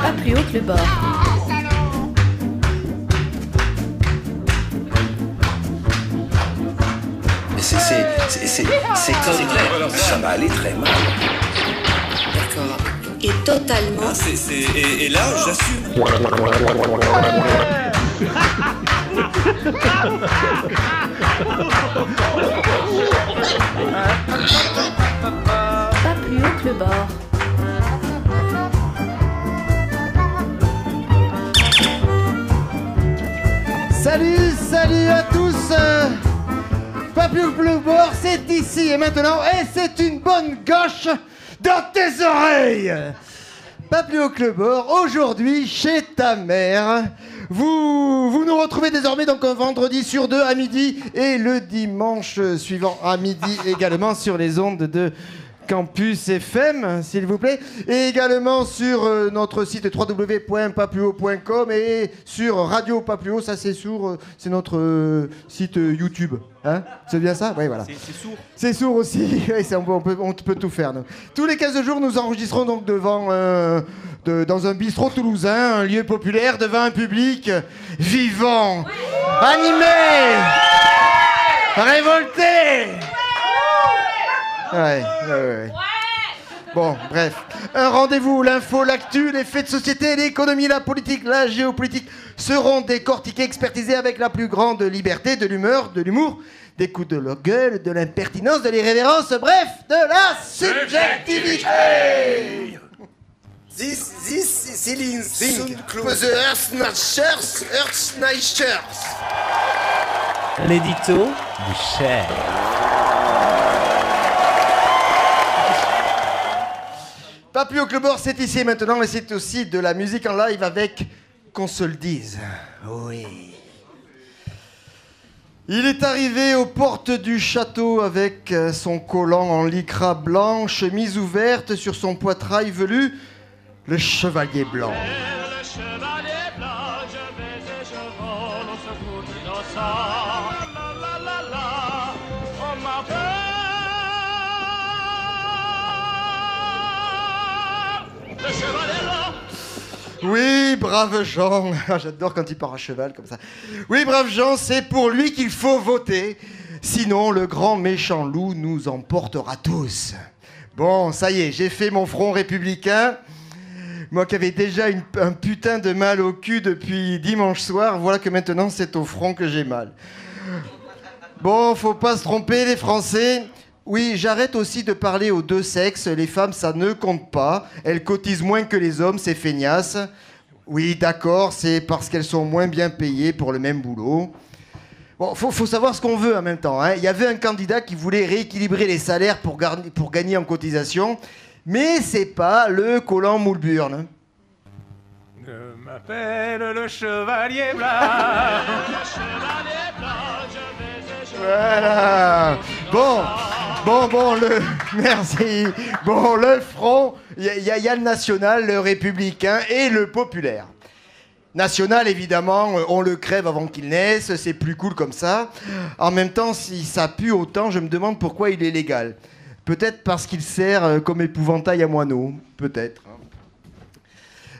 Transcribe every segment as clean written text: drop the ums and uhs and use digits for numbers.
Pas plus haut que le bord. Mais c'est clair, ça va aller très mal. D'accord. Et totalement. Et là, j'assume. Pas plus haut que le bord. Salut à tous. Pas plus haut que le bord, c'est ici et maintenant, et c'est une bonne gauche dans tes oreilles. Pas plus haut que le bord, aujourd'hui chez ta mère. Vous nous retrouvez désormais donc un vendredi sur deux à midi et le dimanche suivant à midi également sur les ondes de Campus FM, s'il vous plaît, et également sur notre site www.papluhaut.com et sur Radio Papluhaut, ça c'est sourd, c'est notre site YouTube. Hein, c'est bien ça? Oui, voilà. C'est sourd. C'est sourd aussi. Oui, on peut tout faire. Nous. Tous les 15 jours, nous enregistrons donc dans un bistrot toulousain, un lieu populaire, devant un public vivant, animé, révolté. Ouais. Bon, bref. Un rendez-vous, l'info, l'actu, les faits de société, l'économie, la politique, la géopolitique seront décortiqués, expertisés avec la plus grande liberté, de l'humeur, de l'humour, des coups de la gueule, de l'impertinence, de l'irrévérence, bref, de la subjectivité. This Céline Sing, the Earth Snatchers. L'édito du Cher. Pas plus haut que le bord, c'est ici et maintenant, mais c'est aussi de la musique en live avec Qu'on se le dise. Oui. Il est arrivé aux portes du château avec son collant en lycra blanc, chemise ouverte sur son poitrail velu, le chevalier blanc. Le chevalier blanc, je vais et je vole au secours d'innocents. La la la la, on m'appelle le chevalier blanc. Oui, brave Jean. J'adore quand il part à cheval comme ça. Oui, brave Jean, c'est pour lui qu'il faut voter. Sinon, le grand méchant loup nous emportera tous. Bon, ça y est, j'ai fait mon front républicain. Moi qui avais déjà un putain de mal au cul depuis dimanche soir, voilà que maintenant c'est au front que j'ai mal. Bon, faut pas se tromper les Français. Oui, j'arrête aussi de parler aux deux sexes. Les femmes, ça ne compte pas. Elles cotisent moins que les hommes, c'est feignasse. Oui, d'accord, c'est parce qu'elles sont moins bien payées pour le même boulot. Bon, faut savoir ce qu'on veut en même temps. Hein. Il y avait un candidat qui voulait rééquilibrer les salaires pour gagner en cotisation. Mais c'est pas le collant Moulburn. Je m'appelle le chevalier blanc. Le chevalier blanc, je vais et je Voilà. Merci. Bon, le front, il y a le national, le républicain et le populaire. National, évidemment, on le crève avant qu'il naisse, c'est plus cool comme ça. En même temps, si ça pue autant, je me demande pourquoi il est légal. Peut-être parce qu'il sert comme épouvantail à moineaux, peut-être.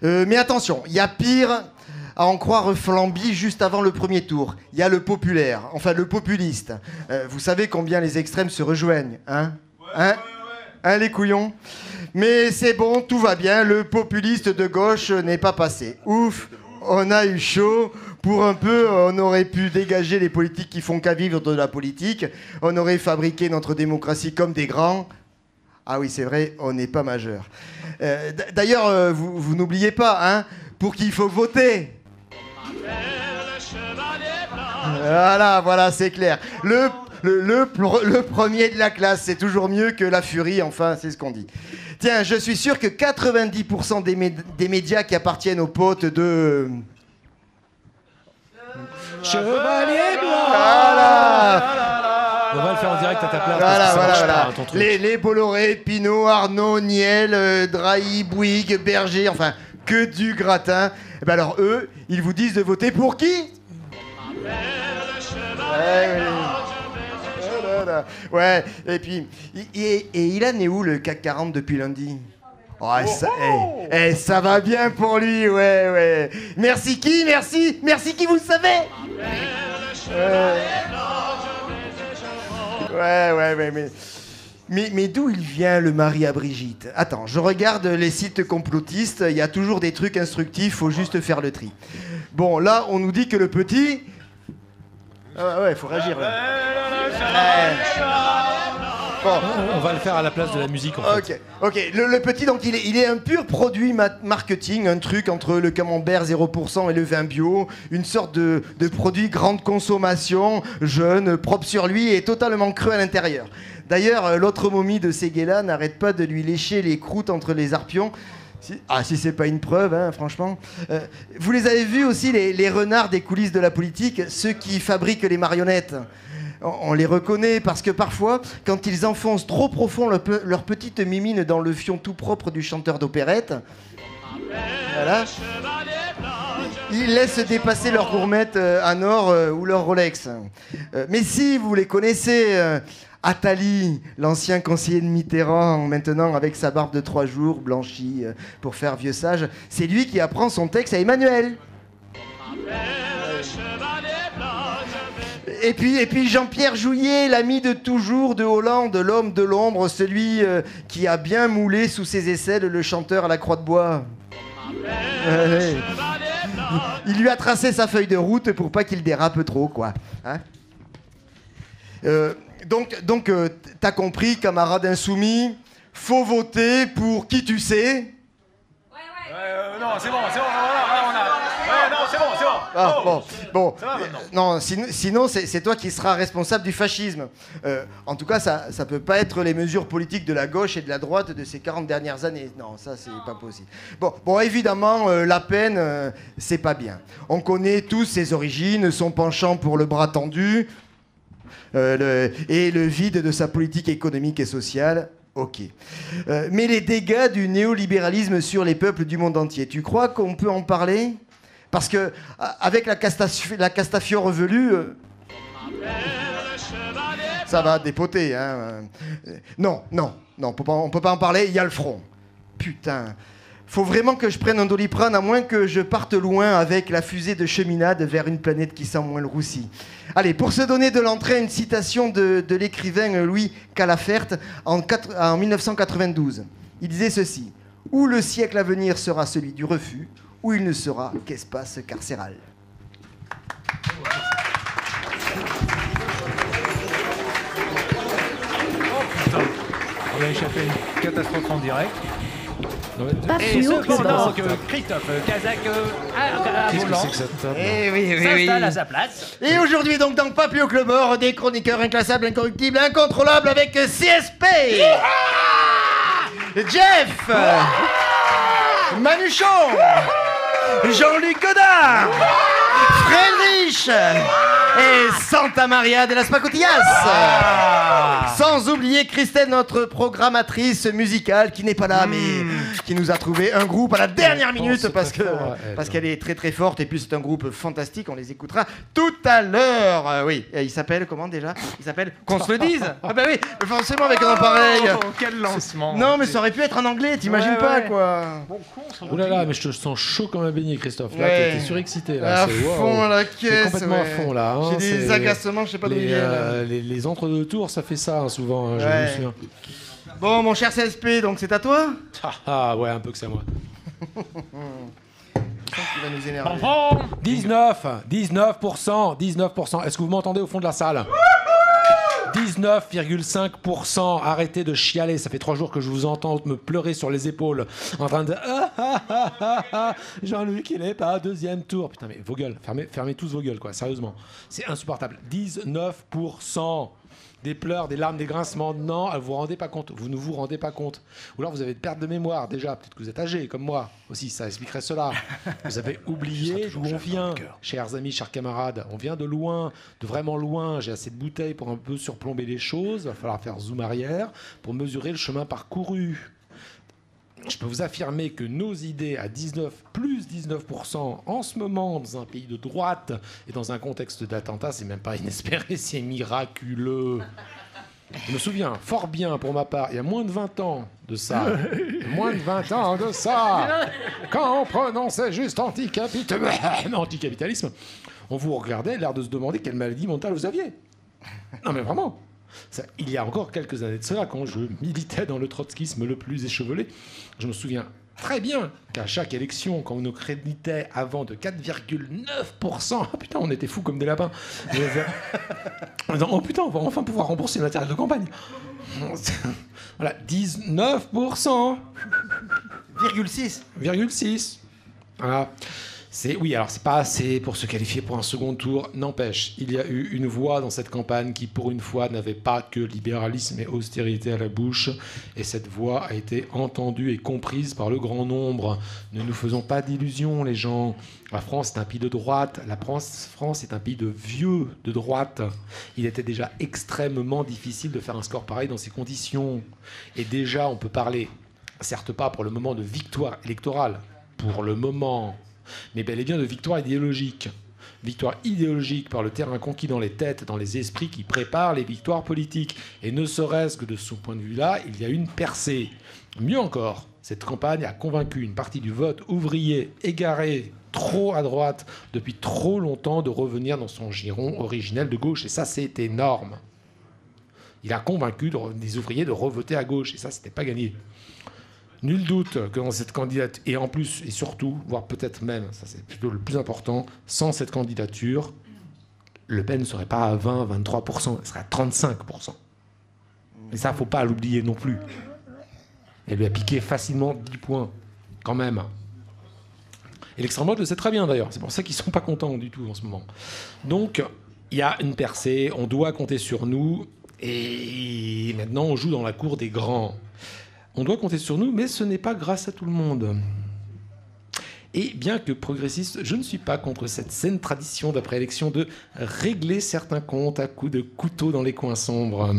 Mais attention, il y a pire à en croire Flamby juste avant le premier tour. Il y a le populaire, enfin le populiste. Vous savez combien les extrêmes se rejoignent, hein? Hein, les couillons? Mais c'est bon, tout va bien, le populiste de gauche n'est pas passé. Ouf, on a eu chaud. Pour un peu, on aurait pu dégager les politiques qui font qu'à vivre de la politique. On aurait fabriqué notre démocratie comme des grands. Ah oui, c'est vrai, on n'est pas majeur. D'ailleurs, vous n'oubliez pas, hein, pour qui il faut voter. Voilà, c'est clair. Le premier de la classe, c'est toujours mieux que la furie, enfin, c'est ce qu'on dit. Tiens, je suis sûr que 90% des médias qui appartiennent aux potes de... Chevalier blanc. Voilà. On va le faire en direct à ta place. Voilà. Les Bolloré, Pinault, Arnaud, Niel, Drahi, Bouygues, Berger, enfin, que du gratin. Et ben alors eux, ils vous disent de voter pour qui? Ouais, et puis, il en est où le CAC 40 depuis lundi? Ouais, ça va bien pour lui, ouais. Merci qui? Merci qui, vous le savez? Ouais, mais d'où il vient le mari à Brigitte? Attends, je regarde les sites complotistes, il y a toujours des trucs instructifs, faut juste faire le tri. Bon, là, on nous dit que le petit... Ah ouais, faut réagir, là. Bon. On va le faire à la place de la musique, en fait. Ok. Le petit, donc, il est un pur produit marketing, un truc entre le camembert 0% et le vin bio, une sorte de produit grande consommation, jeune, propre sur lui et totalement creux à l'intérieur. D'ailleurs, l'autre momie de Séguéla n'arrête pas de lui lécher les croûtes entre les arpions. Si c'est pas une preuve, hein, franchement. Vous les avez vus aussi, les renards des coulisses de la politique, ceux qui fabriquent les marionnettes. On les reconnaît parce que parfois, quand ils enfoncent trop profond leur petite mimine dans le fion tout propre du chanteur d'opérette, voilà, ils laissent dépasser leur gourmette en or ou leur Rolex. Mais si vous les connaissez, Attali, l'ancien conseiller de Mitterrand, maintenant avec sa barbe de 3 jours, blanchie pour faire vieux sage, c'est lui qui apprend son texte à Emmanuel. Et puis Jean-Pierre Jouyet, l'ami de toujours de Hollande, l'homme de l'ombre, celui qui a bien moulé sous ses aisselles le chanteur à la croix de bois. Il lui a tracé sa feuille de route pour pas qu'il dérape trop, quoi. Hein? Donc t'as compris, camarade insoumis, faut voter pour qui tu sais. Non, c'est bon, c'est bon. Ah, bon. Ça va maintenant. Non, sinon c'est toi qui seras responsable du fascisme. En tout cas, ça peut pas être les mesures politiques de la gauche et de la droite de ces 40 dernières années. Non, ça c'est pas possible. Bon, évidemment, La Pen, c'est pas bien. On connaît tous ses origines, son penchant pour le bras tendu, et le vide de sa politique économique et sociale. Ok. Mais les dégâts du néolibéralisme sur les peuples du monde entier, tu crois qu'on peut en parler? Parce que, avec la Castafiore velue, ça va dépoter, hein. Non, on peut pas en parler, il y a le front. Putain. Faut vraiment que je prenne un Doliprane, à moins que je parte loin avec la fusée de cheminade vers une planète qui sent moins le roussi. Allez, pour se donner de l'entrée, une citation de l'écrivain Louis Calafert en 1992. Il disait ceci: « Ou le siècle à venir sera celui du refus, ou il ne sera qu'espace carcéral. » On a échappé à une catastrophe en direct. Pas Et plus haut que le cependant bord. que Christophe Kazak à Qu'est-ce que volant c'est que cette table? s'installe à sa place. Et aujourd'hui, donc, dans Pas plus haut que le bord, des chroniqueurs inclassables, incorruptibles, incontrôlables avec CSP, Jeff, Manuchon, Jean-Luc Godard, Friedrich et Santa Maria de las Pacotillas. Sans oublier Christelle, notre programmatrice musicale, qui n'est pas là, mais qui nous a trouvé un groupe à la dernière minute parce qu'elle est très très forte. Et puis c'est un groupe fantastique, on les écoutera tout à l'heure. Oui, et il s'appelle comment déjà? Il s'appelle Qu'on se le dise. Ah bah oui, forcément avec un nom pareil. Oh, quel lancement. Non mais ça aurait pu être en anglais, t'imagines pas quoi. Ouh là là, mais je te sens chaud comme un beignet, Christophe. Là, Ouais. t'es surexcité. Là. À C'est- fond waouh. la C'est caisse. complètement à ouais. fond là. hein. J'ai des C'est- agacements, je sais pas d'où ils viennent. les entre-deux tours, ça fait ça hein, souvent, hein, je Ouais. me souviens. Bon mon cher CSP, donc c'est à toi? Ah ouais, un peu que c'est à moi. Il va nous énerver. 19%. Est-ce que vous m'entendez au fond de la salle? 19,5%. Arrêtez de chialer. Ça fait 3 jours que je vous entends me pleurer sur les épaules en train de Jean-Luc, il est pas à 2e tour. Putain, mais vos gueules. Fermez tous vos gueules, quoi. Sérieusement. C'est insupportable. 19%. Des pleurs, des larmes, des grincements. Non, vous vous rendez pas compte. Vous ne vous rendez pas compte. Ou alors vous avez une perte de mémoire déjà. Peut-être que vous êtes âgé comme moi aussi. Ça expliquerait cela. Vous avez oublié d'où on vient. Chers amis, chers camarades, on vient de loin, de vraiment loin. J'ai assez de bouteilles pour un peu surplomber les choses. Il va falloir faire zoom arrière pour mesurer le chemin parcouru. Je peux vous affirmer que nos idées à plus 19% en ce moment dans un pays de droite et dans un contexte d'attentat, c'est même pas inespéré, c'est miraculeux. Je me souviens fort bien, pour ma part, il y a moins de 20 ans de ça, quand on prononçait juste anticapitalisme, on vous regardait, l'air de se demander quelle maladie mentale vous aviez. Non mais vraiment. Ça, il y a encore quelques années de cela, quand je militais dans le trotskisme le plus échevelé, je me souviens très bien qu'à chaque élection, quand on nous créditait avant de 4,9%, oh putain, on était fous comme des lapins. En disant, oh putain, on va enfin pouvoir rembourser le matériel de campagne. Voilà, 19%. 0,6. Voilà. Oui, alors c'est pas assez pour se qualifier pour un second tour. N'empêche, il y a eu une voix dans cette campagne qui, pour une fois, n'avait pas que libéralisme et austérité à la bouche. Et cette voix a été entendue et comprise par le grand nombre. Ne nous faisons pas d'illusions, les gens. La France est un pays de droite. La France est un pays de vieux de droite. Il était déjà extrêmement difficile de faire un score pareil dans ces conditions. Et déjà, on peut parler, certes pas pour le moment de victoire électorale, pour le moment, mais bel et bien de victoire idéologique. Victoire idéologique par le terrain conquis dans les têtes, dans les esprits qui préparent les victoires politiques. Et ne serait-ce que de ce point de vue-là, il y a une percée. Mieux encore, cette campagne a convaincu une partie du vote ouvrier égaré, trop à droite, depuis trop longtemps, de revenir dans son giron originel de gauche. Et ça, c'est énorme. Il a convaincu des ouvriers de revoter à gauche. Et ça, c'était pas gagné. Nul doute que dans cette candidature, et en plus, et surtout, voire peut-être même, ça c'est plutôt le plus important, sans cette candidature, Le Pen ne serait pas à 20, 23%, elle serait à 35%. Et ça, il ne faut pas l'oublier non plus. Elle lui a piqué facilement 10 points, quand même. Et l'extrême droite le sait très bien d'ailleurs, c'est pour ça qu'ils ne sont pas contents du tout en ce moment. Donc, il y a une percée, on doit compter sur nous, et maintenant on joue dans la cour des grands. On doit compter sur nous, mais ce n'est pas grâce à tout le monde. Et bien que progressiste, je ne suis pas contre cette saine tradition d'après élection de régler certains comptes à coups de couteau dans les coins sombres.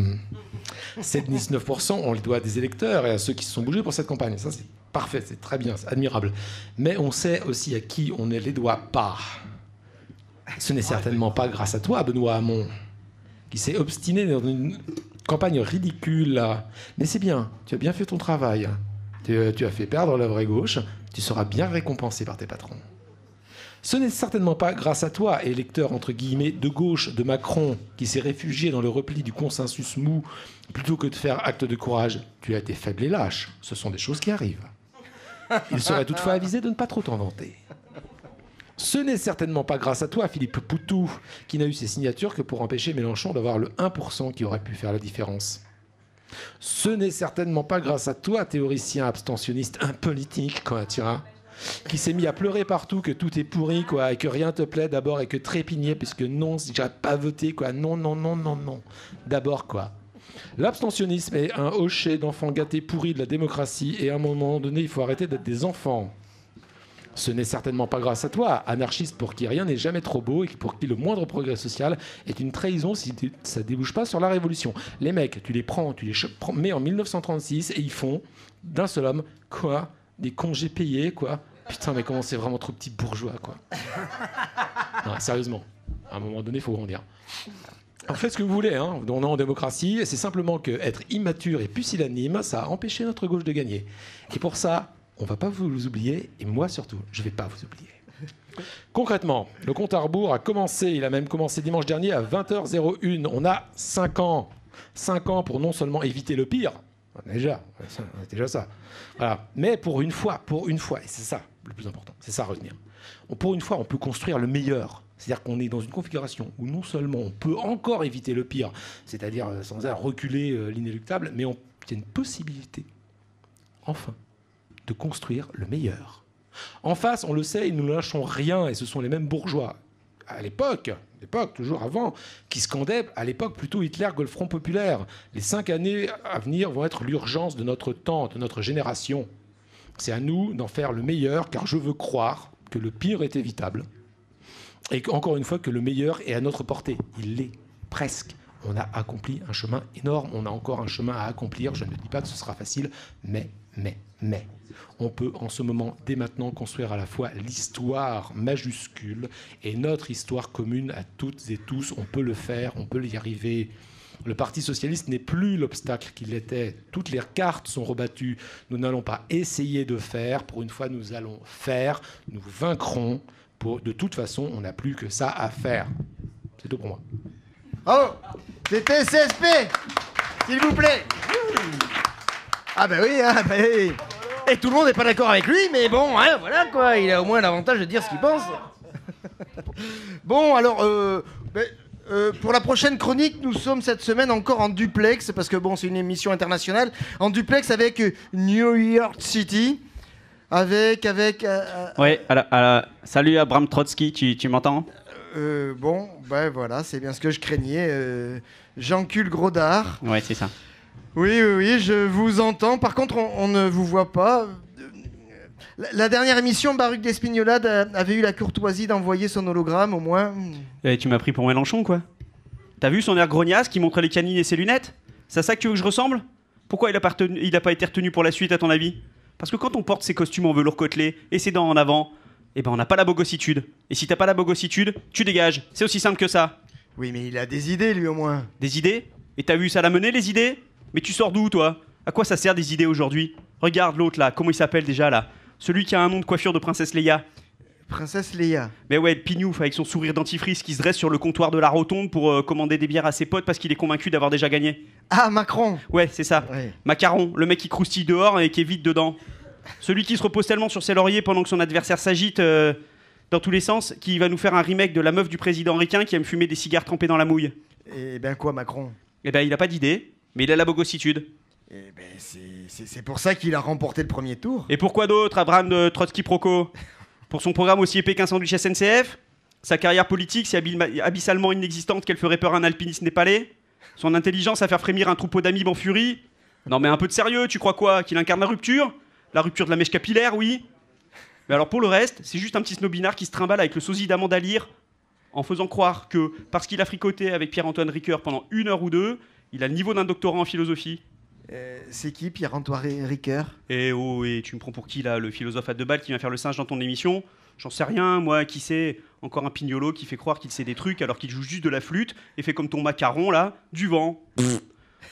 Ces 19%, on les doit à des électeurs et à ceux qui se sont bougés pour cette campagne. Ça, c'est parfait, c'est très bien, c'est admirable. Mais on sait aussi à qui on ne les doit pas. Ce n'est certainement pas grâce à toi, Benoît Hamon, qui s'est obstiné dans une campagne ridicule. Mais c'est bien, tu as bien fait ton travail. Tu as fait perdre la vraie gauche. Tu seras bien récompensé par tes patrons. Ce n'est certainement pas grâce à toi, électeur entre guillemets de gauche de Macron, qui s'est réfugié dans le repli du consensus mou plutôt que de faire acte de courage. Tu as été faible et lâche. Ce sont des choses qui arrivent. Il serait toutefois avisé de ne pas trop t'en vanter. Ce n'est certainement pas grâce à toi, Philippe Poutou, qui n'a eu ses signatures que pour empêcher Mélenchon d'avoir le 1% qui aurait pu faire la différence. Ce n'est certainement pas grâce à toi, théoricien abstentionniste impolitique, quoi, tu vois, qui s'est mis à pleurer partout que tout est pourri, quoi, et que rien te plaît d'abord, et que trépigner, puisque non, si j'arrête pas à voter, quoi, non. D'abord, quoi. L'abstentionnisme est un hocher d'enfants gâtés pourris de la démocratie, et à un moment donné, il faut arrêter d'être des enfants. Ce n'est certainement pas grâce à toi, anarchiste pour qui rien n'est jamais trop beau et pour qui le moindre progrès social est une trahison si ça ne débouche pas sur la révolution. Les mecs, tu les mets en 1936 et ils font d'un seul homme, quoi, des congés payés, quoi. Putain, mais comment c'est vraiment trop petit bourgeois, quoi. Non, sérieusement, à un moment donné, il faut grandir. En fait, ce que vous voulez, hein, on est en démocratie, c'est simplement qu'être immature et pusillanime, ça a empêché notre gauche de gagner. Et pour ça, on ne va pas vous oublier, et moi surtout, je ne vais pas vous oublier. Concrètement, le compte à rebours a commencé, il a même commencé dimanche dernier à 20h01. On a 5 ans. 5 ans pour non seulement éviter le pire, déjà ça. Voilà. Mais pour une fois, et c'est ça le plus important, c'est ça à retenir. Pour une fois, on peut construire le meilleur. C'est-à-dire qu'on est dans une configuration où non seulement on peut encore éviter le pire, c'est-à-dire sans reculer l'inéluctable, mais il y a une possibilité, enfin, de construire le meilleur. En face, on le sait, ils ne nous lâchons rien, et ce sont les mêmes bourgeois, à l'époque, toujours avant, qui scandaient, à l'époque, plutôt Hitler que le Front populaire. Les 5 années à venir vont être l'urgence de notre temps, de notre génération. C'est à nous d'en faire le meilleur, car je veux croire que le pire est évitable. Et encore une fois, que le meilleur est à notre portée. Il l'est, presque. On a accompli un chemin énorme, on a encore un chemin à accomplir. Je ne dis pas que ce sera facile, mais. On peut en ce moment, dès maintenant, construire à la fois l'histoire majuscule et notre histoire commune à toutes et tous. On peut le faire, on peut y arriver. Le Parti socialiste n'est plus l'obstacle qu'il était. Toutes les cartes sont rebattues. Nous n'allons pas essayer de faire. Pour une fois, nous allons faire. Nous vaincrons. De toute façon, on n'a plus que ça à faire. C'est tout pour moi. Bravo. C'était CSP, s'il vous plaît. Ah bah oui, hein, bah oui. Et tout le monde n'est pas d'accord avec lui, mais bon, hein, voilà quoi, il a au moins l'avantage de dire ce qu'il pense. Bon, alors, pour la prochaine chronique, nous sommes cette semaine encore en duplex, parce que bon, c'est une émission internationale, en duplex avec New York City, avec... Ouais, salut Abraham Trotsky, tu m'entends ? Bon, ben voilà, c'est bien ce que je craignais. Jean-Cul Grodard. Ouais, c'est ça. Oui, je vous entends. Par contre, on ne vous voit pas. La dernière émission, Baruch d'Espignola avait eu la courtoisie d'envoyer son hologramme, au moins. Et tu m'as pris pour Mélenchon, quoi. T'as vu son air grognasse qui montrait les canines et ses lunettes ? C'est à ça que tu veux que je ressemble ? Pourquoi il a pas été retenu pour la suite, à ton avis ? Parce que quand on porte ses costumes en velours côtelé et ses dents en avant, eh ben on n'a pas la bogossitude. Et si t'as pas la bogossitude, tu dégages. C'est aussi simple que ça. Oui, mais il a des idées, lui, au moins. Des idées ? Et t'as vu ça l'a mené, les idées ? Mais tu sors d'où, toi ? À quoi ça sert des idées aujourd'hui ? Regarde l'autre, là. Comment il s'appelle déjà, là ? Celui qui a un nom de coiffure de princesse Leia. Princesse Leia. Mais ouais, le pignouf avec son sourire dentifrice qui se dresse sur le comptoir de la rotonde pour commander des bières à ses potes parce qu'il est convaincu d'avoir déjà gagné. Ah, Macron. Ouais, c'est ça. Ouais. Macaron, le mec qui croustille dehors et qui est vide dedans. Celui qui se repose tellement sur ses lauriers pendant que son adversaire s'agite dans tous les sens, qui va nous faire un remake de la meuf du président ricain qui aime fumer des cigares trempés dans la mouille. Eh ben quoi, Macron ? Eh ben il a pas d'idée, mais il a la bogossitude. Eh ben c'est pour ça qu'il a remporté le premier tour. Et pourquoi d'autre, Abraham de Trotsky Proco ? Pour son programme aussi épais qu'un sandwich SNCF ? Sa carrière politique si abyssalement inexistante qu'elle ferait peur à un alpiniste népalais ? Son intelligence à faire frémir un troupeau d'amibes en furie ? Non mais un peu de sérieux, tu crois quoi ? Qu'il incarne la rupture ? La rupture de la mèche capillaire, oui. Mais alors pour le reste, c'est juste un petit snobinard qui se trimballe avec le sosie d'Amanda Lear en faisant croire que, parce qu'il a fricoté avec Pierre-Antoine Ricoeur pendant 1 heure ou 2, il a le niveau d'un doctorat en philosophie. C'est qui, Pierre-Antoine Ricoeur ? Eh oh, et tu me prends pour qui là, le philosophe à 2 balles qui vient faire le singe dans ton émission ? J'en sais rien, moi, qui sait ? Encore un pignolo qui fait croire qu'il sait des trucs alors qu'il joue juste de la flûte et fait comme ton macaron là, du vent.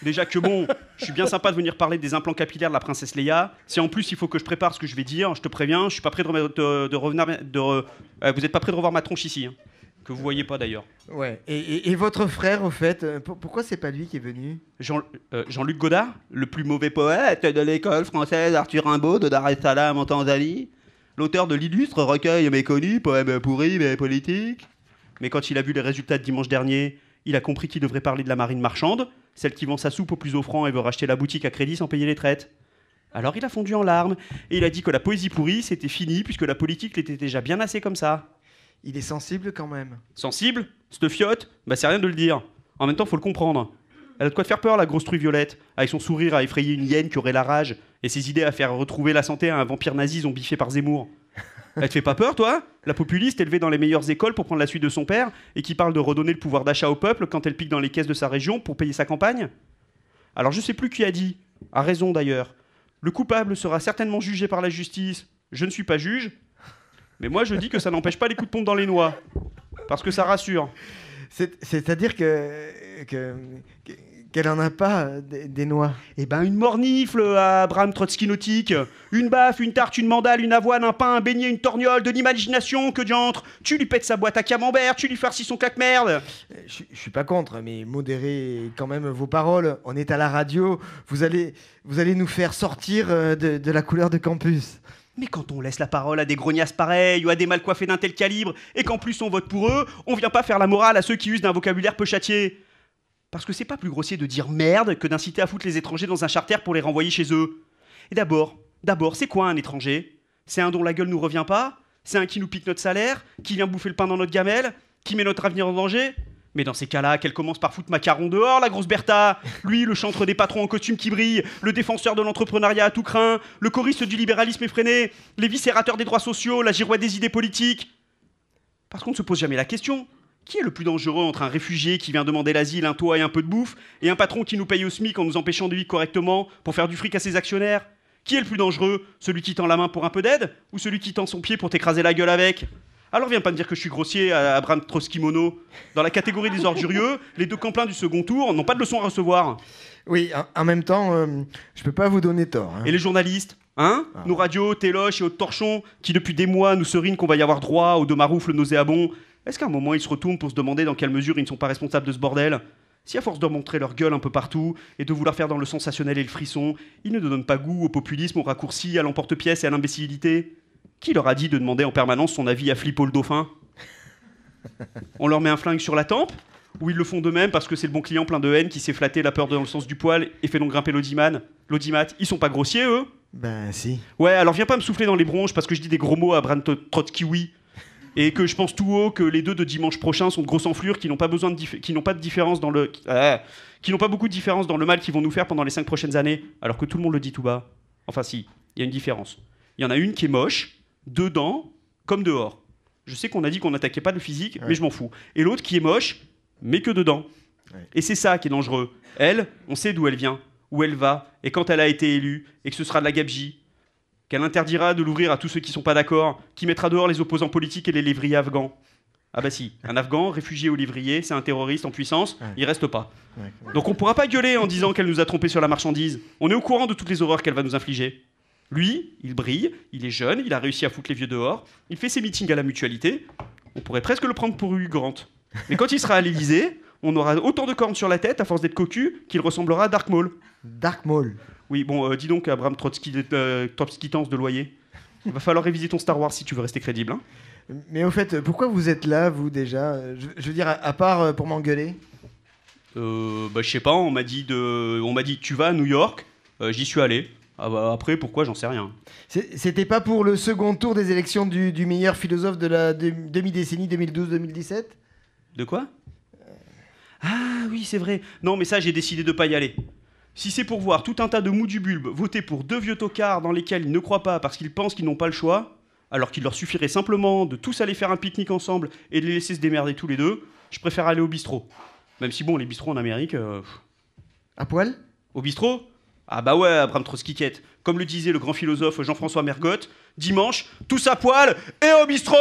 Déjà que bon, je suis bien sympa de venir parler des implants capillaires de la princesse Leia. Si en plus il faut que je prépare ce que je vais dire, je te préviens, je suis pas prêt de revenir. Vous êtes pas prêt de revoir ma tronche ici, hein, que vous voyez pas d'ailleurs. Ouais. Et votre frère, au fait, pourquoi c'est pas lui qui est venu ? Jean-Luc Godard, le plus mauvais poète de l'école française Arthur Rimbaud de Dar es Salaam en Tanzanie, l'auteur de l'illustre recueil méconnu, poème pourri mais politique. Mais quand il a vu les résultats de dimanche dernier, il a compris qu'il devrait parler de la marine marchande, celle qui vend sa soupe au plus offrant et veut racheter la boutique à crédit sans payer les traites. Alors il a fondu en larmes, et il a dit que la poésie pourrie, c'était fini, puisque la politique l'était déjà bien assez comme ça. Il est sensible quand même. Sensible ? Cette fiotte ? Bah c'est rien de le dire. En même temps, faut le comprendre. Elle a de quoi te faire peur, la grosse truie violette, avec son sourire à effrayer une hyène qui aurait la rage, et ses idées à faire retrouver la santé à un vampire nazi zombifié par Zemmour. Elle te fait pas peur, toi ? La populiste élevée dans les meilleures écoles pour prendre la suite de son père et qui parle de redonner le pouvoir d'achat au peuple quand elle pique dans les caisses de sa région pour payer sa campagne ? Alors je sais plus qui a dit, a raison d'ailleurs. Le coupable sera certainement jugé par la justice. Je ne suis pas juge, mais moi je dis que ça n'empêche pas les coups de pompe dans les noix. Parce que ça rassure. C'est-à-dire qu'elle en a pas des noix. Eh ben une mornifle à Abraham Trotsky nautique. Une baffe, une tarte, une mandale, une avoine, un pain, un beignet, une torgnole, de l'imagination, que diantre. Tu lui pètes sa boîte à camembert, tu lui farcis son claque-merde. Je suis pas contre, mais modérez quand même vos paroles. On est à la radio, vous allez nous faire sortir de la couleur de campus. Mais quand on laisse la parole à des grognasses pareils ou à des mal coiffés d'un tel calibre, et qu'en plus on vote pour eux, on vient pas faire la morale à ceux qui usent d'un vocabulaire peu châtié. Parce que c'est pas plus grossier de dire merde que d'inciter à foutre les étrangers dans un charter pour les renvoyer chez eux. Et d'abord, c'est quoi un étranger ? C'est un dont la gueule nous revient pas ? C'est un qui nous pique notre salaire ? Qui vient bouffer le pain dans notre gamelle ? Qui met notre avenir en danger ? Mais dans ces cas-là, qu'elle commence par foutre Macaron dehors, la grosse Bertha. Lui, le chantre des patrons en costume qui brille, le défenseur de l'entrepreneuriat à tout crin, le choriste du libéralisme effréné, l'éviscérateur des droits sociaux, la girouette des idées politiques. Parce qu'on ne se pose jamais la question. Qui est le plus dangereux entre un réfugié qui vient demander l'asile, un toit et un peu de bouffe, et un patron qui nous paye au SMIC en nous empêchant de vivre correctement pour faire du fric à ses actionnaires ? Qui est le plus dangereux ? Celui qui tend la main pour un peu d'aide, ou celui qui tend son pied pour t'écraser la gueule avec ? Alors viens pas me dire que je suis grossier, Abraham Trotsky-Mono. Dans la catégorie des ordurieux, les 2 camplins du second tour n'ont pas de leçon à recevoir. Oui, en même temps, je peux pas vous donner tort. Hein. Et les journalistes Nos radios, Téloche et autres torchons, qui depuis des mois nous serinent qu'on va y avoir droit aux 2 maroufles nauséabonds, est-ce qu'à un moment ils se retournent pour se demander dans quelle mesure ils ne sont pas responsables de ce bordel? Si à force de montrer leur gueule un peu partout et de vouloir faire dans le sensationnel et le frisson, ils ne donnent pas goût au populisme, au raccourci, à l'emporte-pièce et à l'imbécilité, qui leur a dit de demander en permanence son avis à Flippo le dauphin? On leur met un flingue sur la tempe? Ou ils le font d'eux-mêmes parce que c'est le bon client plein de haine qui s'est flatté la peur dans le sens du poil et fait donc grimper l'audimat? Ils sont pas grossiers, eux? Ben si. Ouais, alors viens pas me souffler dans les bronches parce que je dis des gros mots à Bran Trotsky et que je pense tout haut que les 2 de dimanche prochain sont de grosses enflures qui n'ont pas besoin de qui n'ont pas de différence dans le qui n'ont pas beaucoup de différence dans le mal qu'ils vont nous faire pendant les 5 prochaines années, alors que tout le monde le dit tout bas. Enfin si, il y a une différence. Il y en a une qui est moche, dedans comme dehors. Je sais qu'on a dit qu'on n'attaquait pas le physique, mais je m'en fous. Et l'autre qui est moche, mais que dedans. Ouais. Et c'est ça qui est dangereux. Elle, on sait d'où elle vient, où elle va, et quand elle a été élue, et que ce sera de la gabegie, qu'elle interdira de l'ouvrir à tous ceux qui sont pas d'accord, qui mettra dehors les opposants politiques et les lévriers afghans. Ah bah si, un Afghan, réfugié au lévrier, c'est un terroriste en puissance, il reste pas. Donc on pourra pas gueuler en disant qu'elle nous a trompés sur la marchandise. On est au courant de toutes les horreurs qu'elle va nous infliger. Lui, il brille, il est jeune, il a réussi à foutre les vieux dehors, il fait ses meetings à la mutualité, on pourrait presque le prendre pour Hugh Grant. Mais quand il sera à l'Élysée, on aura autant de cornes sur la tête, à force d'être cocu, qu'il ressemblera à Dark Maul. Dark Maul. Oui, bon, dis donc, Abraham Trotsky de loyer. Il va falloir réviser ton Star Wars si tu veux rester crédible. Hein. Mais au fait, pourquoi vous êtes là, vous, déjà je veux dire, à part pour m'engueuler. Je sais pas, on m'a dit tu vas à New York, j'y suis allé. Ah bah, après, pourquoi, j'en sais rien. C'était pas pour le second tour des élections du meilleur philosophe de la demi-décennie 2012-2017 ? De quoi ? Ah oui, c'est vrai. Non, mais ça, j'ai décidé de pas y aller. Si c'est pour voir tout un tas de mous du bulbe voter pour 2 vieux tocards dans lesquels ils ne croient pas parce qu'ils pensent qu'ils n'ont pas le choix, alors qu'il leur suffirait simplement de tous aller faire un pique-nique ensemble et de les laisser se démerder tous les 2, je préfère aller au bistrot. Même si, bon, les bistrots en Amérique... À poil ? Au bistrot ? Ah bah ouais, Abraham Trotsky-quette. Comme le disait le grand philosophe Jean-François Mergotte, dimanche, tous à poil et au bistrot.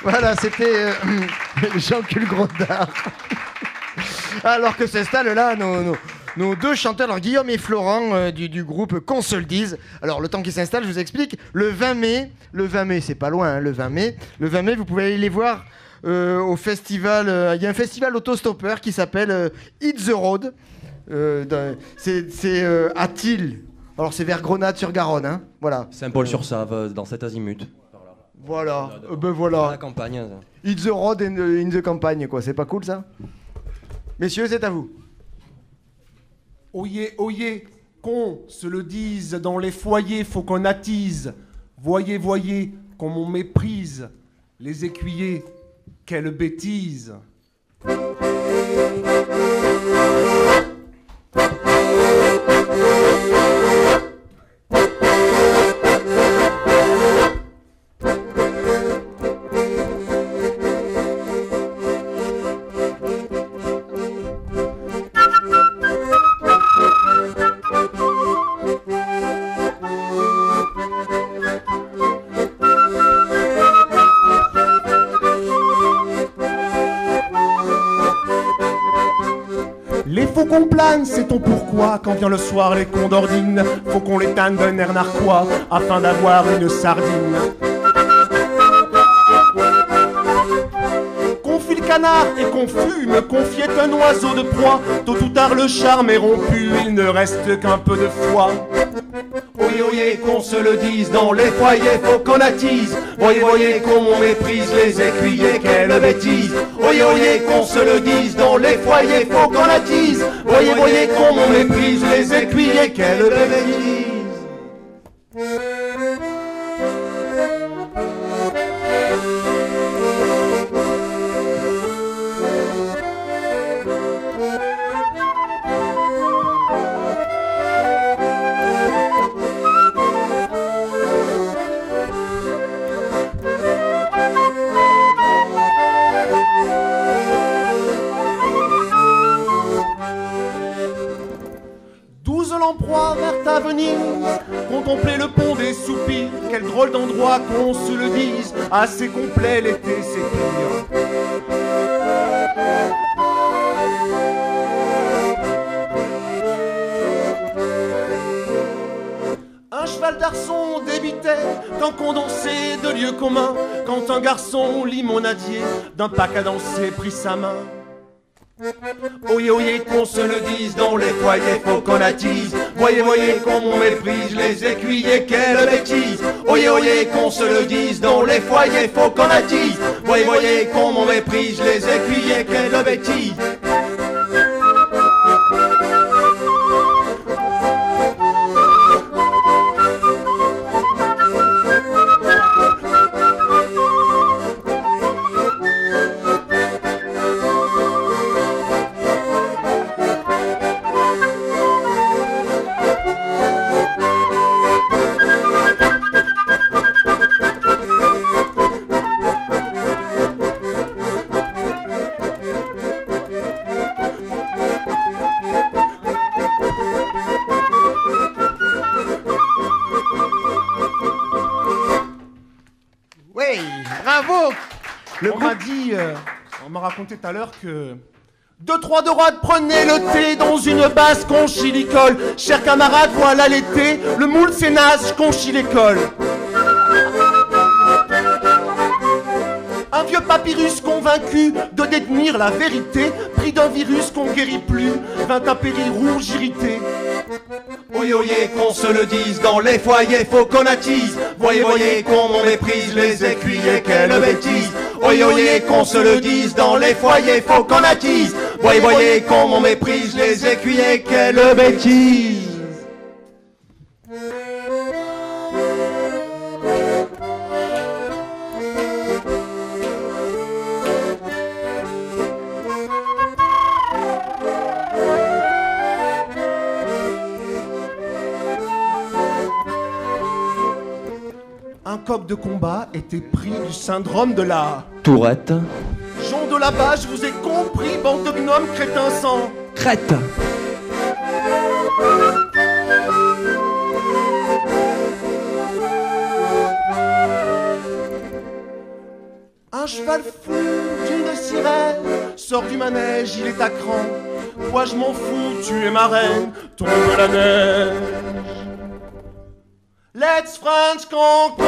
Voilà, c'était Jean-Cul Grondard. Alors que s'installent là nos 2 chanteurs, alors Guillaume et Florent du groupe Qu'on se le dise. Alors le temps qu'ils s'installent, je vous explique. Le 20 mai, c'est pas loin, hein, le 20 mai, vous pouvez aller les voir au festival. Il y a un festival autostoppeur qui s'appelle Hit the Road. C'est à Thiel. Alors c'est vers Grenade-sur-Garonne, hein. Voilà. Saint-Paul-sur-Save, dans cet azimut. Voilà. Ben voilà. À la campagne. Hit the Road in the campagne, quoi. C'est pas cool ça ? Messieurs, c'est à vous. Oyez, oyez, qu'on se le dise, dans les foyers, faut qu'on attise. Voyez, voyez, qu'on m'en méprise. Les écuyers, quelle bêtise. Qu'on plane, sait-on pourquoi, quand vient le soir les condordines, faut qu'on les tanne d'un air narquois, afin d'avoir une sardine. Qu'on file canard et qu'on fume, qu'on fiette un oiseau de proie, tôt ou tard le charme est rompu, il ne reste qu'un peu de foi. Oyez, oyez, qu'on se le dise, dans les foyers, faut qu'on attise. Voyez, voyez, qu'on méprise les écuyers, quelle bêtise. Oyez, oyez, qu'on se le dise, dans les foyers, faut qu'on attise. Voyez, voyez, qu'on méprise les écuyers, quelle bêtise. droit vers ta Venise, contempler le pont des soupirs. Quel drôle d'endroit qu'on se le dise, assez complet l'été c'est pire. Un cheval d'arçon débitait d'un condensé de lieux communs, quand un garçon limonadier d'un pack à danser prit sa main. Oyez, oyez, qu'on se le dise, dans les foyers faut qu'on attise. Voyez, voyez, qu'on m'en méprise les écuyers, quelle bêtise. Oyez, oyez, qu'on se le dise, dans les foyers faut qu'on attise. Voyez, voyez, qu'on m'en méprise les écuyers, quelle bêtise. On m'a raconté tout à l'heure que 2-3 dorades prenaient le thé dans une basse conchilicole. Chers camarades, voilà l'été, le moule c'est naze, conchis l'école. Un vieux papyrus convaincu de détenir la vérité, pris d'un virus qu'on guérit plus, vint un péri rouge irrité. Oyez, oyez, qu'on se le dise, dans les foyers faut qu'on attise. Voyez, voyez, qu'on m'en méprise les écuyers, quelle bêtise. Oyez, oyez, qu'on se le dise, dans les foyers faut qu'on attise. Voyez, voyez, qu'on m'en méprise les écuyers, quelle bêtise. Un coq de combat était pris du syndrome de la Tourette. Jean de là-bas, je vous ai compris, bande de gnomes crétins sans Crête. Un cheval fou d'une sirène sort du manège, il est à cran. Moi je m'en fous, tu es ma reine, tombe la neige. Let's French Cancan.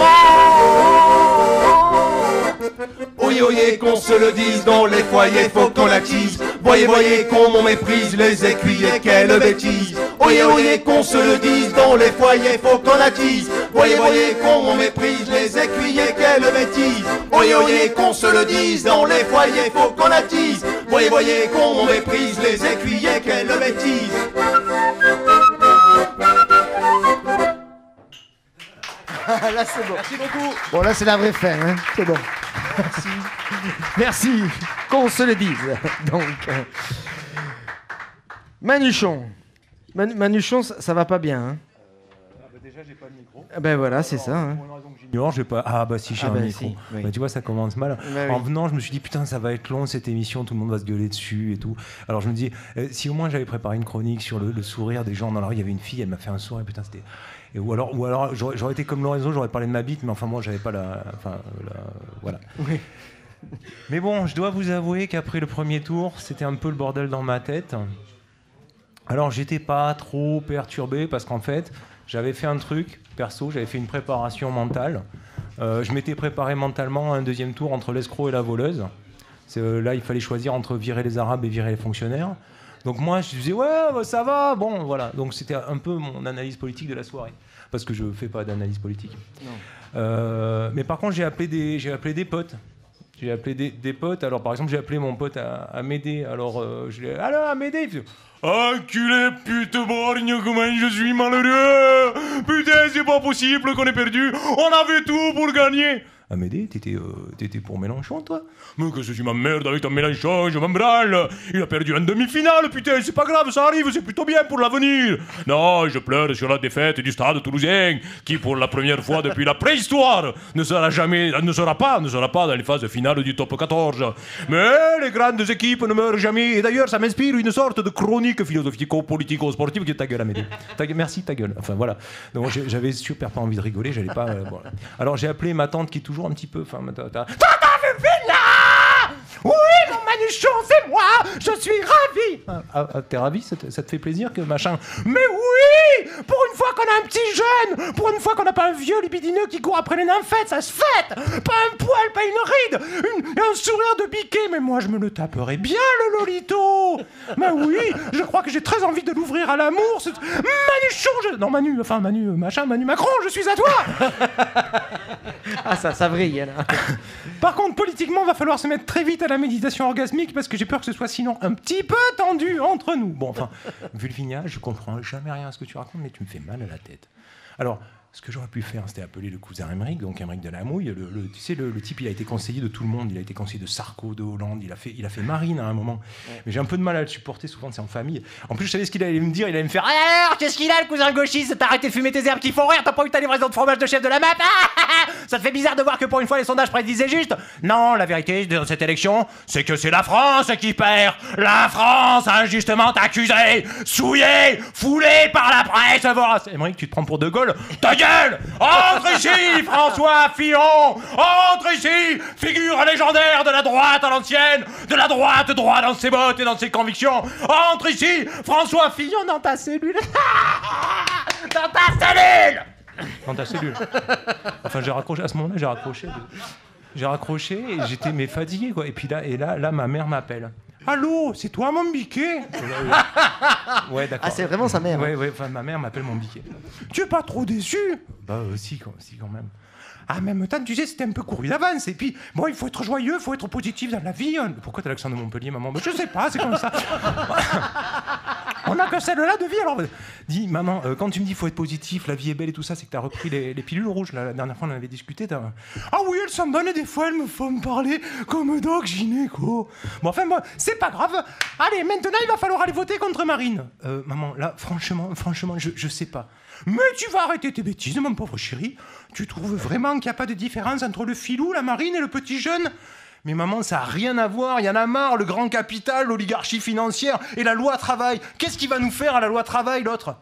Oyez, oyez, qu'on se le dise, dans les foyers faut qu'on l'attise. Voyez, voyez, qu'on m'en méprise les écuyers, quelle bêtise. Oyez, oyez, qu'on se le dise, dans les foyers faut qu'on l'attise. Voyez, voyez, qu'on m'en méprise les écuyers, quelle bêtise. Oyez, oyez, qu'on se le dise, dans les foyers faut qu'on l'attise. Voyez, voyez, qu'on m'en méprise les écuyers, quelle bêtise. Là c'est bon. Merci beaucoup. Bon là c'est la vraie fin, hein. C'est bon. Merci. Merci. Qu'on se le dise. Donc Manuchon. Manuchon, ça va pas bien. Hein. Déjà j'ai pas de micro. Ben voilà, c'est ça. Hein. J'ignore, j'ai pas. Ah bah si j'ai un micro. Si, oui. Bah, tu vois, ça commence mal. Bah, en oui. venant, je me suis dit putain, ça va être long cette émission, tout le monde va se gueuler dessus et tout. Alors je me dis, si au moins j'avais préparé une chronique sur le sourire des gens dans la rue, il y avait une fille, elle m'a fait un sourire, putain, c'était. Et ou alors j'aurais été comme Lorenzo, j'aurais parlé de ma bite, mais enfin moi j'avais pas voilà. Oui. Mais bon, je dois vous avouer qu'après le premier tour, c'était un peu le bordel dans ma tête. Alors j'étais pas trop perturbé parce qu'en fait, j'avais fait un truc perso, j'avais fait une préparation mentale. Je m'étais préparé mentalement à un deuxième tour entre l'escroc et la voleuse. Là, il fallait choisir entre virer les Arabes et virer les fonctionnaires. Donc moi, je disais, ouais, bah, ça va, bon, voilà. Donc c'était un peu mon analyse politique de la soirée. Parce que je ne fais pas d'analyse politique. Mais par contre, j'ai appelé des potes. J'ai appelé des potes. Alors, par exemple, j'ai appelé mon pote Amédée. Alors, je lui ai dit, alors, Amédée, il fait, enculé, pute borgne, comment je suis malheureux. Putain, c'est pas possible qu'on ait perdu. On avait tout pour gagner. Amédée, t'étais pour Mélenchon, toi? Mais qu'est-ce que tu m'emmerdes avec ton Mélenchon? Je m'en branle. Il a perdu en demi-finale, putain, c'est pas grave, ça arrive, c'est plutôt bien pour l'avenir. Non, je pleure sur la défaite du Stade Toulousain, qui pour la première fois depuis la préhistoire ne sera pas dans les phases finales du top 14. Mais les grandes équipes ne meurent jamais. Et d'ailleurs, ça m'inspire une sorte de chronique philosophico-politico-sportive qui est ta gueule, Amédée. Merci, ta gueule. Enfin voilà. Donc j'avais super pas envie de rigoler, j'allais pas. Voilà. Alors j'ai appelé ma tante qui est toujours un petit peu. Enfin, Tata Fufina! Oui, mon Manuchon, c'est moi! Je suis ravi! T'es ravi? Ça te fait plaisir que machin. Mais oui! Pour une fois qu'on a un petit jeune! Pour une fois qu'on n'a pas un vieux libidineux qui court après les nymphètes, ça se fête! Pas un poil, pas une ride! Un sourire de biquet, mais moi je me le taperais bien, le Lolito! Mais oui! Je crois que j'ai très envie de l'ouvrir à l'amour! Manuchon! Non, Manu, Manu Macron, je suis à toi! Ah, ça vrille, là. Par contre, politiquement, va falloir se mettre très vite à la méditation orgasmique parce que j'ai peur que ce soit sinon un petit peu tendu entre nous. Bon, enfin, Vulvinia, je comprends jamais rien à ce que tu racontes, mais tu me fais mal à la tête. Alors, ce que j'aurais pu faire, c'était appeler le cousin Aymeric, donc Aymeric de la Mouille. Tu sais, le type, il a été conseiller de tout le monde. Il a été conseiller de Sarko, de Hollande. Il a fait Marine à un moment. Ouais. Mais j'ai un peu de mal à le supporter, souvent, c'est en famille. En plus, je savais ce qu'il allait me dire. Il allait me faire alors, qu'est-ce qu'il a, le cousin gauchiste? T'as arrêté de fumer tes herbes qui font rire? T'as pas eu ta livraison de fromage de chef de la MAP? Ça te fait bizarre de voir que pour une fois, les sondages prédisaient juste? Non, la vérité de cette élection, c'est que c'est la France qui perd. La France injustement accusée, souillée, foulée par la presse vorace. Aymeric, tu te prends pour De Gaulle? Ta gueule! Entre ici, François Fillon! Entre ici, figure légendaire de la droite à l'ancienne, de la droite droit dans ses bottes et dans ses convictions! Entre ici, François Fillon dans ta cellule! Dans ta cellule! Dans ta cellule. Enfin, j'ai raccroché, à ce moment-là, j'ai raccroché et j'étais fatigué, quoi. Et puis là, ma mère m'appelle. Allô, c'est toi mon biquet? Ouais, d'accord. Ah, c'est vraiment sa mère. Ouais, enfin, ma mère m'appelle mon biquet. Tu es pas trop déçu? Bah, si, quand même. Ah, en même temps, tu sais, c'était un peu couru d'avance. Et puis, bon, il faut être joyeux, il faut être positif dans la vie. Pourquoi t'as l'accent de Montpellier, maman? Je sais pas, c'est comme ça. On n'a que celle-là de vie. Alors, dis, maman, quand tu me dis qu'il faut être positif, la vie est belle et tout ça, c'est que t'as repris les pilules rouges. La dernière fois, on en avait discuté. Ah oui, elles sont bonnes et des fois, elles me font me parler comme doc gynéco. Bon, enfin, moi, c'est pas grave. Allez, maintenant, il va falloir aller voter contre Marine. Maman, là, franchement, je sais pas. Mais tu vas arrêter tes bêtises, mon pauvre chéri. Tu trouves vraiment qu'il n'y a pas de différence entre le filou, la Marine et le petit jeune? Mais maman, ça n'a rien à voir, il y en a marre, le grand capital, l'oligarchie financière et la loi travail. Qu'est-ce qu'il va nous faire à la loi travail, l'autre?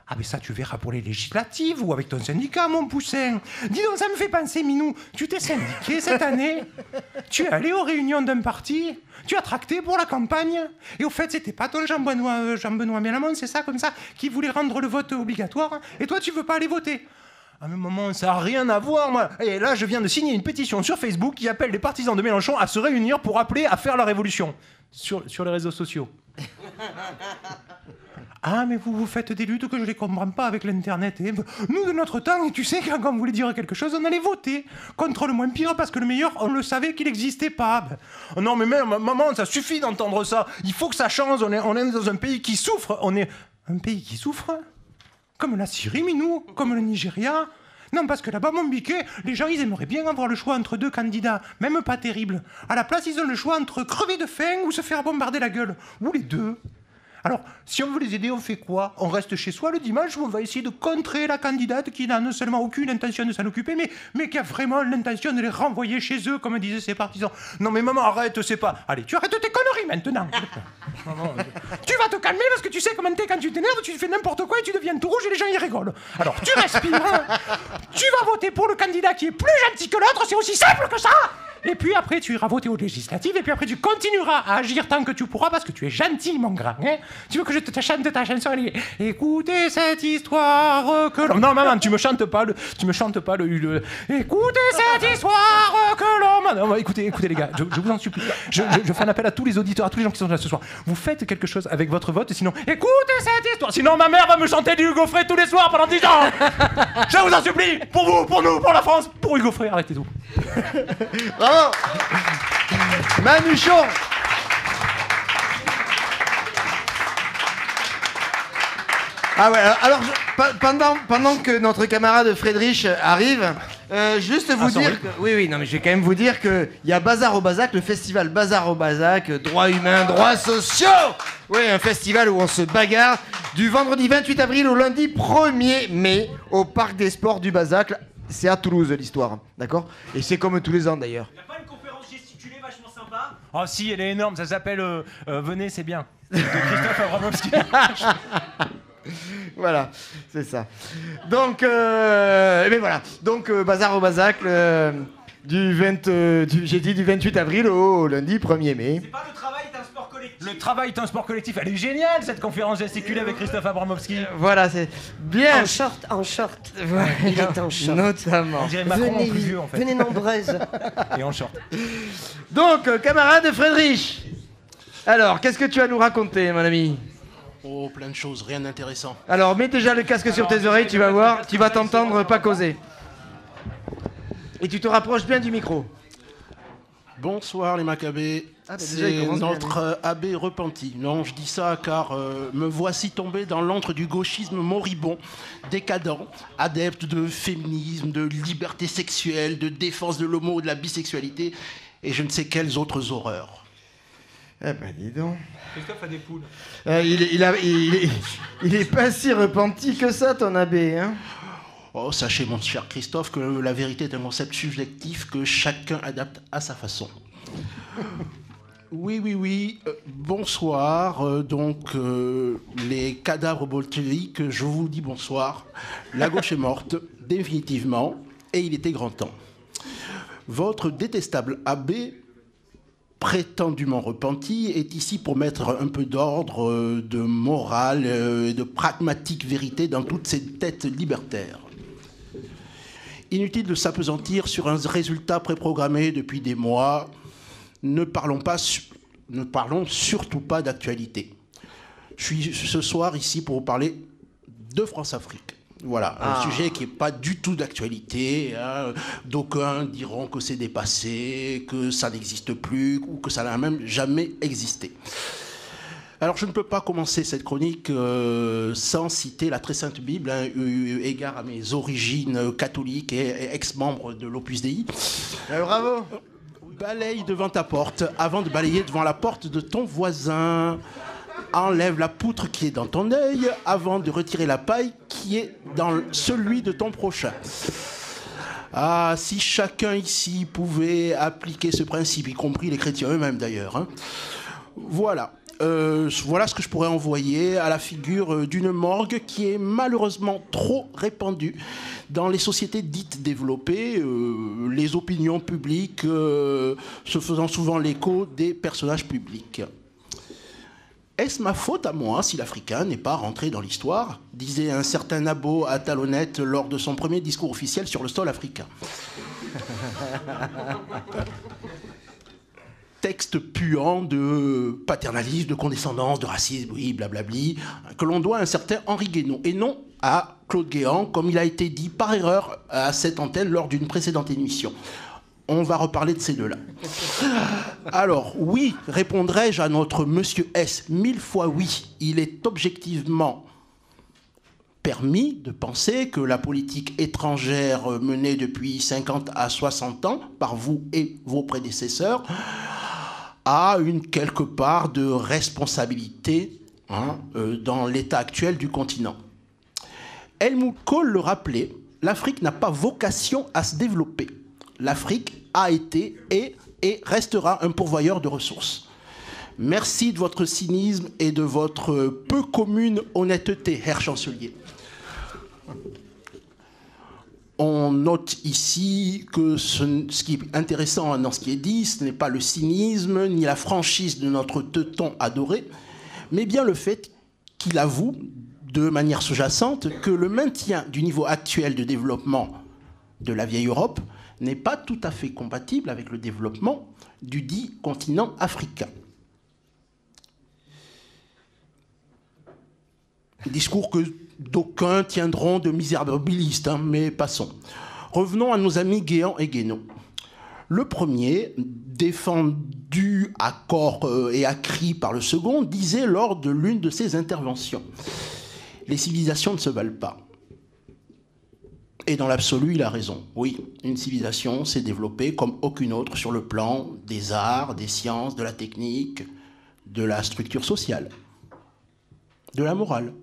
Ah mais ça, tu verras pour les législatives ou avec ton syndicat, mon poussin. Dis donc, ça me fait penser, Minou, tu t'es syndiqué cette année? Tu es allé aux réunions d'un parti? Tu as tracté pour la campagne? Et au fait, c'était pas ton Jean-Benoît Mélamont, c'est ça, comme ça, qui voulait rendre le vote obligatoire? Et toi, tu veux pas aller voter? Ah mais maman, ça n'a rien à voir, moi. Et là, je viens de signer une pétition sur Facebook qui appelle les partisans de Mélenchon à se réunir pour appeler à faire la révolution. Sur les réseaux sociaux. Ah, mais vous faites des luttes que je ne comprends pas avec l'Internet. Et nous, de notre temps, tu sais, quand on voulait dire quelque chose, on allait voter contre le moins pire parce que le meilleur, on le savait qu'il n'existait pas. Non, mais même, maman, ça suffit d'entendre ça. Il faut que ça change. On est dans un pays qui souffre. On est un pays qui souffre? Comme la Syrie, Minou, comme le Nigeria. Non, parce que là-bas, mon biquet, les gens, ils aimeraient bien avoir le choix entre deux candidats, même pas terribles. À la place, ils ont le choix entre crever de faim ou se faire bombarder la gueule. Ou les deux. Alors, si on veut les aider, on fait quoi? On reste chez soi le dimanche ou on va essayer de contrer la candidate qui n'a non seulement aucune intention de s'en occuper, mais qui a vraiment l'intention de les renvoyer chez eux, comme disaient ses partisans. Non mais maman, arrête, c'est pas... Allez, tu arrêtes tes conneries maintenant. Maman, tu vas te calmer parce que tu sais comment t'es quand tu t'énerves, tu fais n'importe quoi et tu deviens tout rouge et les gens y rigolent. Alors, tu respires, tu vas voter pour le candidat qui est plus gentil que l'autre, c'est aussi simple que ça. Et puis après, tu iras voter aux législatives, et puis après, tu continueras à agir tant que tu pourras, parce que tu es gentil, mon grand. Hein? Tu veux que je te chante ta chanson? Allez, écoutez cette histoire que l'homme... Non, maman, tu me chantes pas le... Écoutez cette histoire que l'homme... Non, écoutez, les gars, je vous en supplie. Je fais un appel à tous les auditeurs, à tous les gens qui sont là ce soir. Vous faites quelque chose avec votre vote, sinon... Écoutez cette histoire... Sinon, ma mère va me chanter du Hugo Frey tous les soirs pendant 10 ans. Je vous en supplie. Pour vous, pour nous, pour la France, pour Hugo Frey, arrêtez tout. Bravo Manuchon. Ah ouais, alors pendant que notre camarade Friedrich arrive, juste vous dire que, oui, non mais je vais quand même vous dire que il y a Bazar au Bazac, le festival Bazar au Bazac, droits humains, droits sociaux. Oui, un festival où on se bagarre du vendredi 28 avril au lundi 1er mai au parc des sports du Bazac. C'est à Toulouse l'histoire, d'accord? Et c'est comme tous les ans d'ailleurs. Y a pas une conférence gesticulée vachement sympa? Oh si, elle est énorme, ça s'appelle Venez, c'est bien. De Christophe Abramowski. Voilà, c'est ça. Donc, mais voilà. Donc, Bazar au Bazac, du 28 avril au lundi 1er mai. C'est pas le travail est un sport collectif. Le travail est un sport collectif. Elle est géniale cette conférence gesticulée avec Christophe Abramowski. Voilà, c'est bien. En short. Voilà. Il est en short. Notamment. On dirait Macron en plus vieux en fait. Venez nombreuses. Et en short. Donc, camarade Friedrich. Alors, qu'est-ce que tu vas nous raconter, mon ami? Oh, plein de choses, rien d'intéressant. Alors, mets déjà le casque sur tes oreilles, tu vas voir, tu vas t'entendre pas causer. Et tu te rapproches bien du micro. Bonsoir les Maccabées. Ah, bah déjà, il c'est commence bien, notre abbé repenti. Non, je dis ça car me voici tombé dans l'antre du gauchisme moribond, décadent, adepte de féminisme, de liberté sexuelle, de défense de l'homo, de la bisexualité et je ne sais quelles autres horreurs. Eh ben, dis donc. Christophe a des poules. Il est pas si repenti que ça, ton abbé, hein? Oh, sachez, mon cher Christophe, que la vérité est un concept subjectif que chacun adapte à sa façon. Oui. Bonsoir. Les cadavres bolcheviques, je vous dis bonsoir. La gauche est morte, définitivement, et il était grand temps. Votre détestable abbé, prétendument repenti, est ici pour mettre un peu d'ordre, de morale et de pragmatique vérité dans toutes ces têtes libertaires. Inutile de s'appesantir sur un résultat préprogrammé depuis des mois. Ne parlons surtout pas d'actualité. Je suis ce soir ici pour vous parler de France-Afrique. Voilà, un sujet qui n'est pas du tout d'actualité. Hein. D'aucuns diront que c'est dépassé, que ça n'existe plus, ou que ça n'a même jamais existé. Alors je ne peux pas commencer cette chronique sans citer la très sainte Bible, hein, eu égard à mes origines catholiques et ex-membre de l'Opus Dei. Bravo. Balaye devant ta porte avant de balayer devant la porte de ton voisin. Enlève la poutre qui est dans ton œil avant de retirer la paille qui est dans celui de ton prochain. Ah, si chacun ici pouvait appliquer ce principe, y compris les chrétiens eux-mêmes d'ailleurs. Hein. Voilà. Voilà ce que je pourrais envoyer à la figure d'une morgue qui est malheureusement trop répandue dans les sociétés dites développées, les opinions publiques se faisant souvent l'écho des personnages publics. Est-ce ma faute à moi si l'Africain n'est pas rentré dans l'histoire, disait un certain Nabo à Talonnette lors de son premier discours officiel sur le sol africain. Texte puant de paternalisme, de condescendance, de racisme, oui, blablabli, que l'on doit à un certain Henri Guénaud, et non à Claude Guéant, comme il a été dit par erreur à cette antenne lors d'une précédente émission. On va reparler de ces deux-là. Alors, oui, répondrai-je à notre monsieur S, 1000 fois oui, il est objectivement permis de penser que la politique étrangère menée depuis 50 à 60 ans par vous et vos prédécesseurs a une quelque part de responsabilité dans l'état actuel du continent. Helmut Kohl le rappelait, l'Afrique n'a pas vocation à se développer. L'Afrique a été et restera un pourvoyeur de ressources. Merci de votre cynisme et de votre peu commune honnêteté, Herr Chancelier. On note ici que ce qui est intéressant dans ce qui est dit, ce n'est pas le cynisme ni la franchise de notre teuton adoré, mais bien le fait qu'il avoue, de manière sous-jacente, que le maintien du niveau actuel de développement de la vieille Europe n'est pas tout à fait compatible avec le développement du dit continent africain. Discours que d'aucuns tiendront de misérabilistes, mais passons. Revenons à nos amis Guéant et Guénaud. Le premier, défendu à corps et à cri par le second, disait lors de l'une de ses interventions: les civilisations ne se valent pas. Et dans l'absolu, il a raison. Oui, une civilisation s'est développée comme aucune autre sur le plan des arts, des sciences, de la technique, de la structure sociale, de la morale.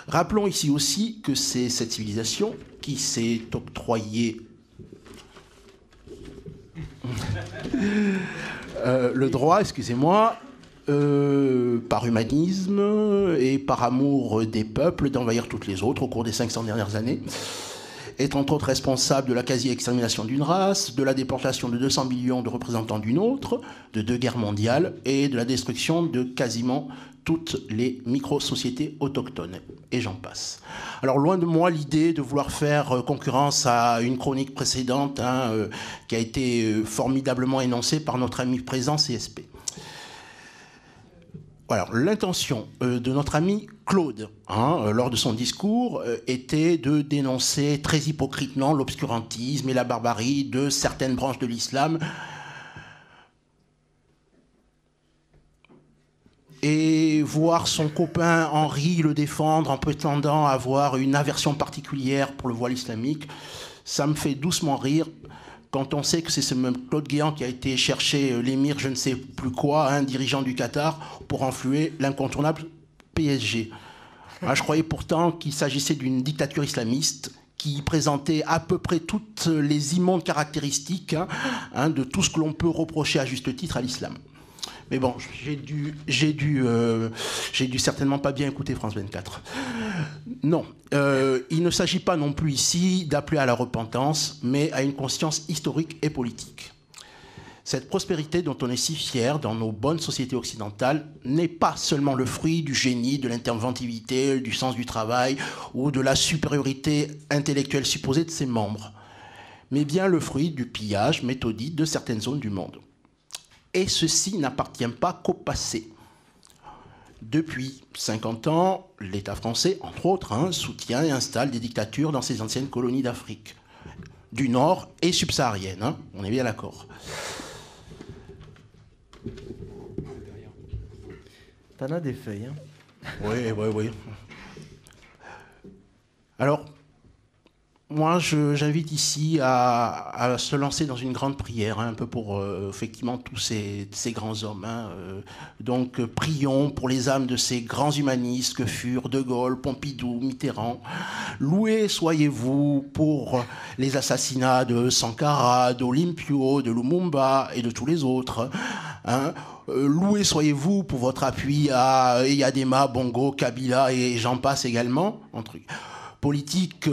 Rappelons ici aussi que c'est cette civilisation qui s'est octroyée le droit, excusez-moi, par humanisme et par amour des peuples d'envahir toutes les autres au cours des 500 dernières années, est entre autres responsable de la quasi-extermination d'une race, de la déportation de 200 millions de représentants d'une autre, de 2 guerres mondiales et de la destruction de quasiment toutes les micro-sociétés autochtones. Et j'en passe. Alors loin de moi l'idée de vouloir faire concurrence à une chronique précédente qui a été formidablement énoncée par notre ami présent CSP. Alors, l'intention de notre ami Claude, lors de son discours, était de dénoncer très hypocritement l'obscurantisme et la barbarie de certaines branches de l'islam et voir son copain Henri le défendre en prétendant avoir une aversion particulière pour le voile islamique, ça me fait doucement rire. Quand on sait que c'est ce même Claude Guéant qui a été chercher l'émir je ne sais plus quoi, un dirigeant du Qatar, pour enfluer l'incontournable PSG. Je croyais pourtant qu'il s'agissait d'une dictature islamiste qui présentait à peu près toutes les immondes caractéristiques de tout ce que l'on peut reprocher à juste titre à l'islam. Mais bon, j'ai dû certainement pas bien écouter France 24. Non, il ne s'agit pas non plus ici d'appeler à la repentance, mais à une conscience historique et politique. Cette prospérité dont on est si fier dans nos bonnes sociétés occidentales n'est pas seulement le fruit du génie, de l'interventivité, du sens du travail ou de la supériorité intellectuelle supposée de ses membres, mais bien le fruit du pillage méthodique de certaines zones du monde. Et ceci n'appartient pas qu'au passé. Depuis 50 ans, l'État français, entre autres, soutient et installe des dictatures dans ses anciennes colonies d'Afrique, du Nord et subsaharienne, on est bien d'accord. T'en as des feuilles, Oui. Alors, moi, j'invite ici à se lancer dans une grande prière, un peu pour effectivement tous ces grands hommes. Donc, prions pour les âmes de ces grands humanistes que furent De Gaulle, Pompidou, Mitterrand. Loués soyez-vous pour les assassinats de Sankara, d'Olympio, de Lumumba et de tous les autres. Loués soyez-vous pour votre appui à Eyadema, Bongo, Kabila et j'en passe également. Politique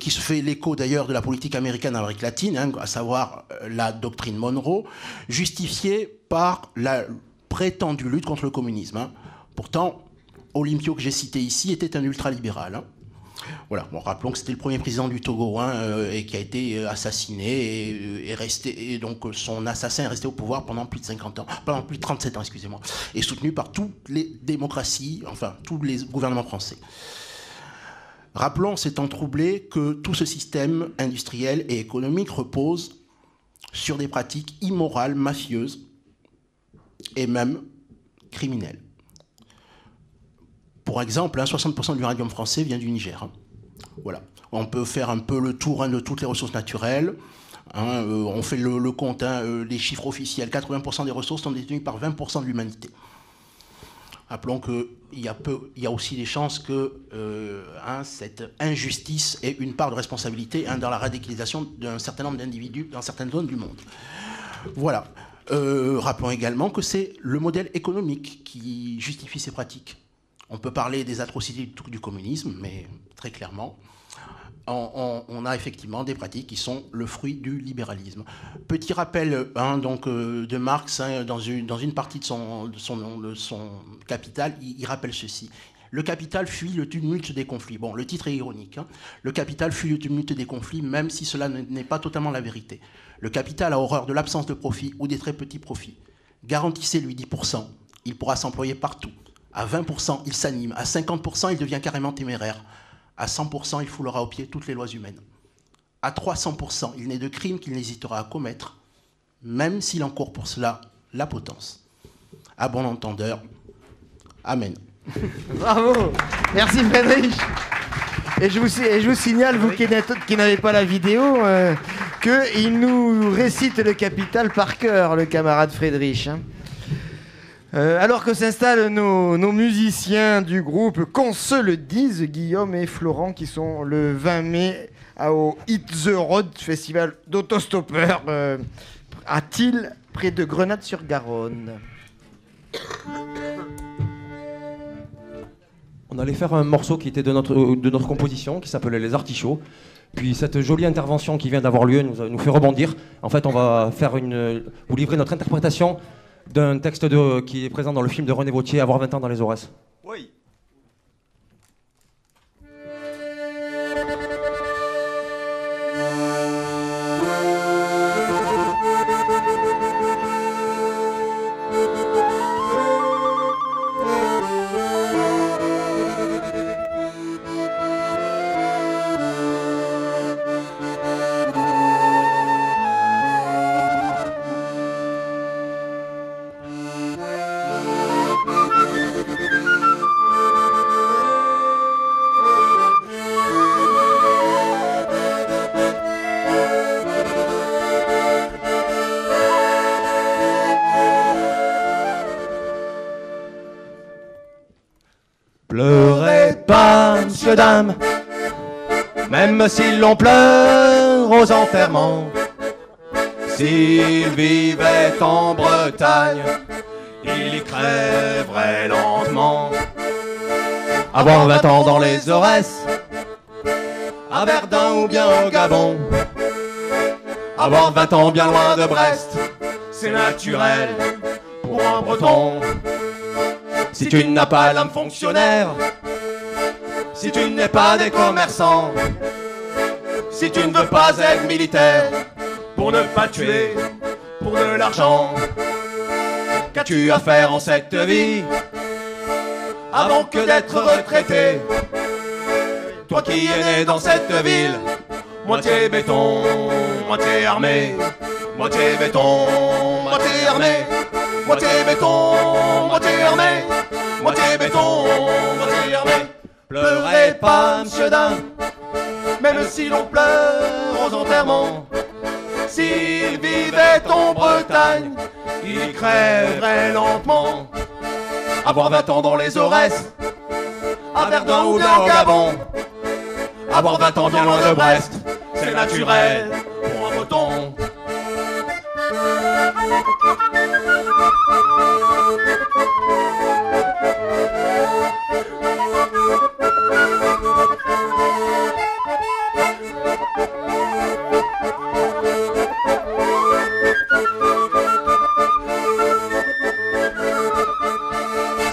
qui se fait l'écho d'ailleurs de la politique américaine en Amérique latine, à savoir la doctrine Monroe, justifiée par la prétendue lutte contre le communisme. Pourtant, Olympio que j'ai cité ici était un ultralibéral. Voilà. Bon, rappelons que c'était le premier président du Togo et qui a été assassiné et donc son assassin est resté au pouvoir pendant plus de 50 ans, pendant plus de 37 ans, excusez-moi, et soutenu par toutes les démocraties, enfin tous les gouvernements français. Rappelons, s'étant troublé, que tout ce système industriel et économique repose sur des pratiques immorales, mafieuses et même criminelles. Pour exemple, 60% de l'uranium français vient du Niger. Voilà. On peut faire un peu le tour de toutes les ressources naturelles. On fait le compte, les chiffres officiels. 80% des ressources sont détenues par 20% de l'humanité. Rappelons qu'il y a aussi des chances que cette injustice ait une part de responsabilité dans la radicalisation d'un certain nombre d'individus dans certaines zones du monde. Voilà. Rappelons également que c'est le modèle économique qui justifie ces pratiques. On peut parler des atrocités du communisme, mais très clairement, on a effectivement des pratiques qui sont le fruit du libéralisme. Petit rappel de Marx, dans une partie de son Capital, il rappelle ceci. Le capital fuit le tumulte des conflits. Bon, le titre est ironique. Le capital fuit le tumulte des conflits, même si cela n'est pas totalement la vérité. Le capital a horreur de l'absence de profit ou des très petits profits. Garantissez-lui 10%, il pourra s'employer partout. À 20%, il s'anime. À 50%, il devient carrément téméraire. À 100%, il foulera aux pieds toutes les lois humaines. À 300%, il n'est de crime qu'il n'hésitera à commettre, même s'il encourt pour cela la potence. À bon entendeur, Amen. Bravo. Merci Friedrich. Et je vous signale, vous qui n'avez pas la vidéo, qu'il nous récite le Capital par cœur, le camarade Friedrich. Hein. Alors que s'installent nos musiciens du groupe, qu'on se le dise, Guillaume et Florent, qui sont le 20 mai au Hit the Road, festival d'autostoppeurs, à Tille, près de Grenade-sur-Garonne. On allait faire un morceau qui était de notre composition, qui s'appelait Les Artichauts. Puis cette jolie intervention qui vient d'avoir lieu nous fait rebondir. En fait, on va vous livrer notre interprétation d'un texte qui est présent dans le film de René Vauthier, Avoir 20 ans dans les Aurès. Oui. Pleurez pas, monsieur, dame, même si l'on pleure aux enterrements. S'il vivait en Bretagne, il y crèverait lentement. Avoir 20 ans dans les Aurès, à Verdun ou bien au Gabon. Avoir 20 ans bien loin de Brest, c'est naturel pour un Breton. Si tu n'as pas l'âme fonctionnaire, si tu n'es pas des commerçants, si tu ne veux pas être militaire, pour ne pas tuer, pour de l'argent, qu'as-tu à faire en cette vie, avant que d'être retraité? Toi qui es né dans cette ville, moitié béton, moitié armé, moitié béton, moitié armé, moitié béton, moitié armé, moitié béton, moitié armé. Pleurez pas, monsieur dame, même si l'on pleure aux enterrements. S'il vivait en Bretagne, il crèverait lentement. Avoir 20 ans dans les Aurès, à Verdun ou bien au Gabon. Avoir 20 ans bien loin de Brest, c'est naturel pour un Breton.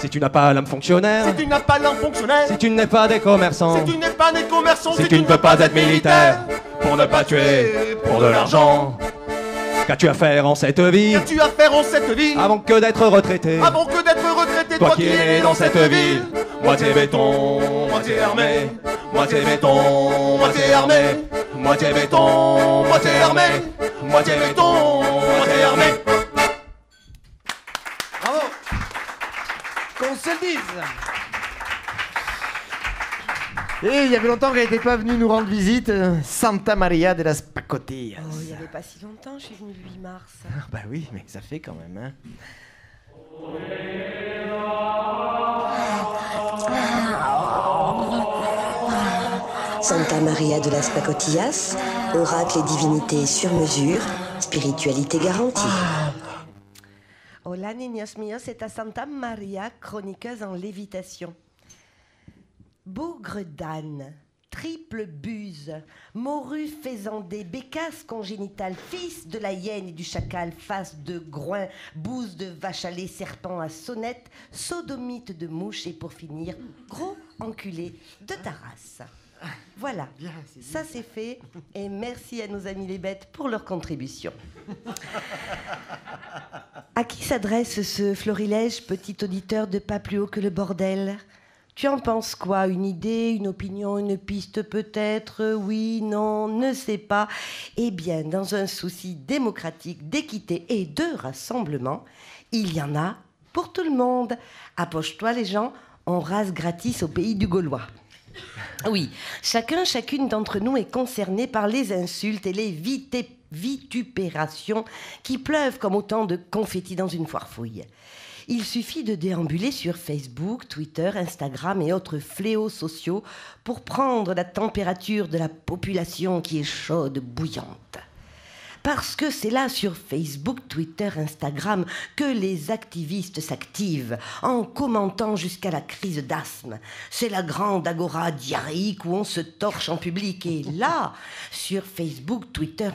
Si tu n'as pas l'âme fonctionnaire, Si tu n'as pas l'âme fonctionnaire, si tu n'es pas des commerçants, si tu n'es pas des commerçants, si tu ne veux pas être militaire, pour ne pas tuer, pour de l'argent, qu'as-tu à faire en cette vie, qu'as-tu à faire en cette vie, avant que d'être retraité? avant que d'être retraité? Toi qui es né dans cette ville, moitié béton, moitié armé, moitié béton, moitié armé, moitié béton, moitié armé, moitié béton, moitié armé. Bravo. Qu'on se le dise. Et il y avait longtemps qu'elle n'était pas venue nous rendre visite, Santa Maria de las Pacotillas. Oh, il n'y avait pas si longtemps, je suis venue le 8 mars. Ah bah oui, mais ça fait quand même, hein. Santa Maria de las Pacotillas, oracle et divinité sur mesure, spiritualité garantie. Hola, niños míos, c'est à Santa Maria, chroniqueuse en lévitation. Bougre d'âne, triple buse, morue faisandée, bécasse congénitale, fils de la hyène et du chacal, face de groin, bouse de vache à lait, serpent à sonnette, sodomite de mouche et pour finir, gros enculé de ta race. Voilà, ça c'est fait et merci à nos amis les bêtes pour leur contribution. À qui s'adresse ce florilège, petit auditeur de pas plus haut que le bordel ? Tu en penses quoi ? Une idée, une opinion, une piste peut-être ? Oui, non, ne sais pas. Eh bien, dans un souci démocratique, d'équité et de rassemblement, il y en a pour tout le monde. Approche-toi les gens, on rase gratis au pays du Gaulois. Oui, chacune d'entre nous est concerné par les insultes et les vitupérations qui pleuvent comme autant de confettis dans une foire fouille. Il suffit de déambuler sur Facebook, Twitter, Instagram et autres fléaux sociaux pour prendre la température de la population qui est chaude, bouillante. Parce que c'est là sur Facebook, Twitter, Instagram que les activistes s'activent en commentant jusqu'à la crise d'asthme. C'est la grande agora diarrhéique où on se torche en public. Et là, sur Facebook, Twitter,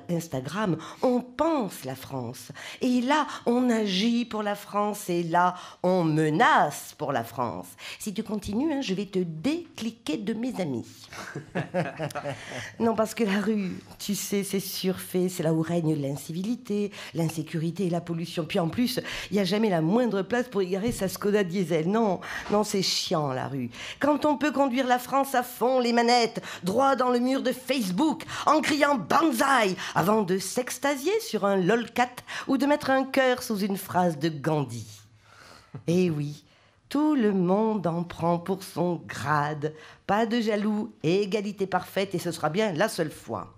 Instagram, on pense la France. Et là, on agit pour la France. Et là, on menace pour la France. Si tu continues, je vais te décliquer de mes amis. Non, parce que la rue, tu sais, c'est surfait. C'est là où règne l'incivilité, l'insécurité et la pollution. Puis en plus, il n'y a jamais la moindre place pour égarer sa Skoda diesel. Non, c'est chiant la rue. Quand on peut conduire la France à fond les manettes, droit dans le mur de Facebook, en criant Banzai, avant de s'extasier sur un lolcat ou de mettre un cœur sous une phrase de Gandhi. Eh oui, tout le monde en prend pour son grade. Pas de jaloux et égalité parfaite, et ce sera bien la seule fois.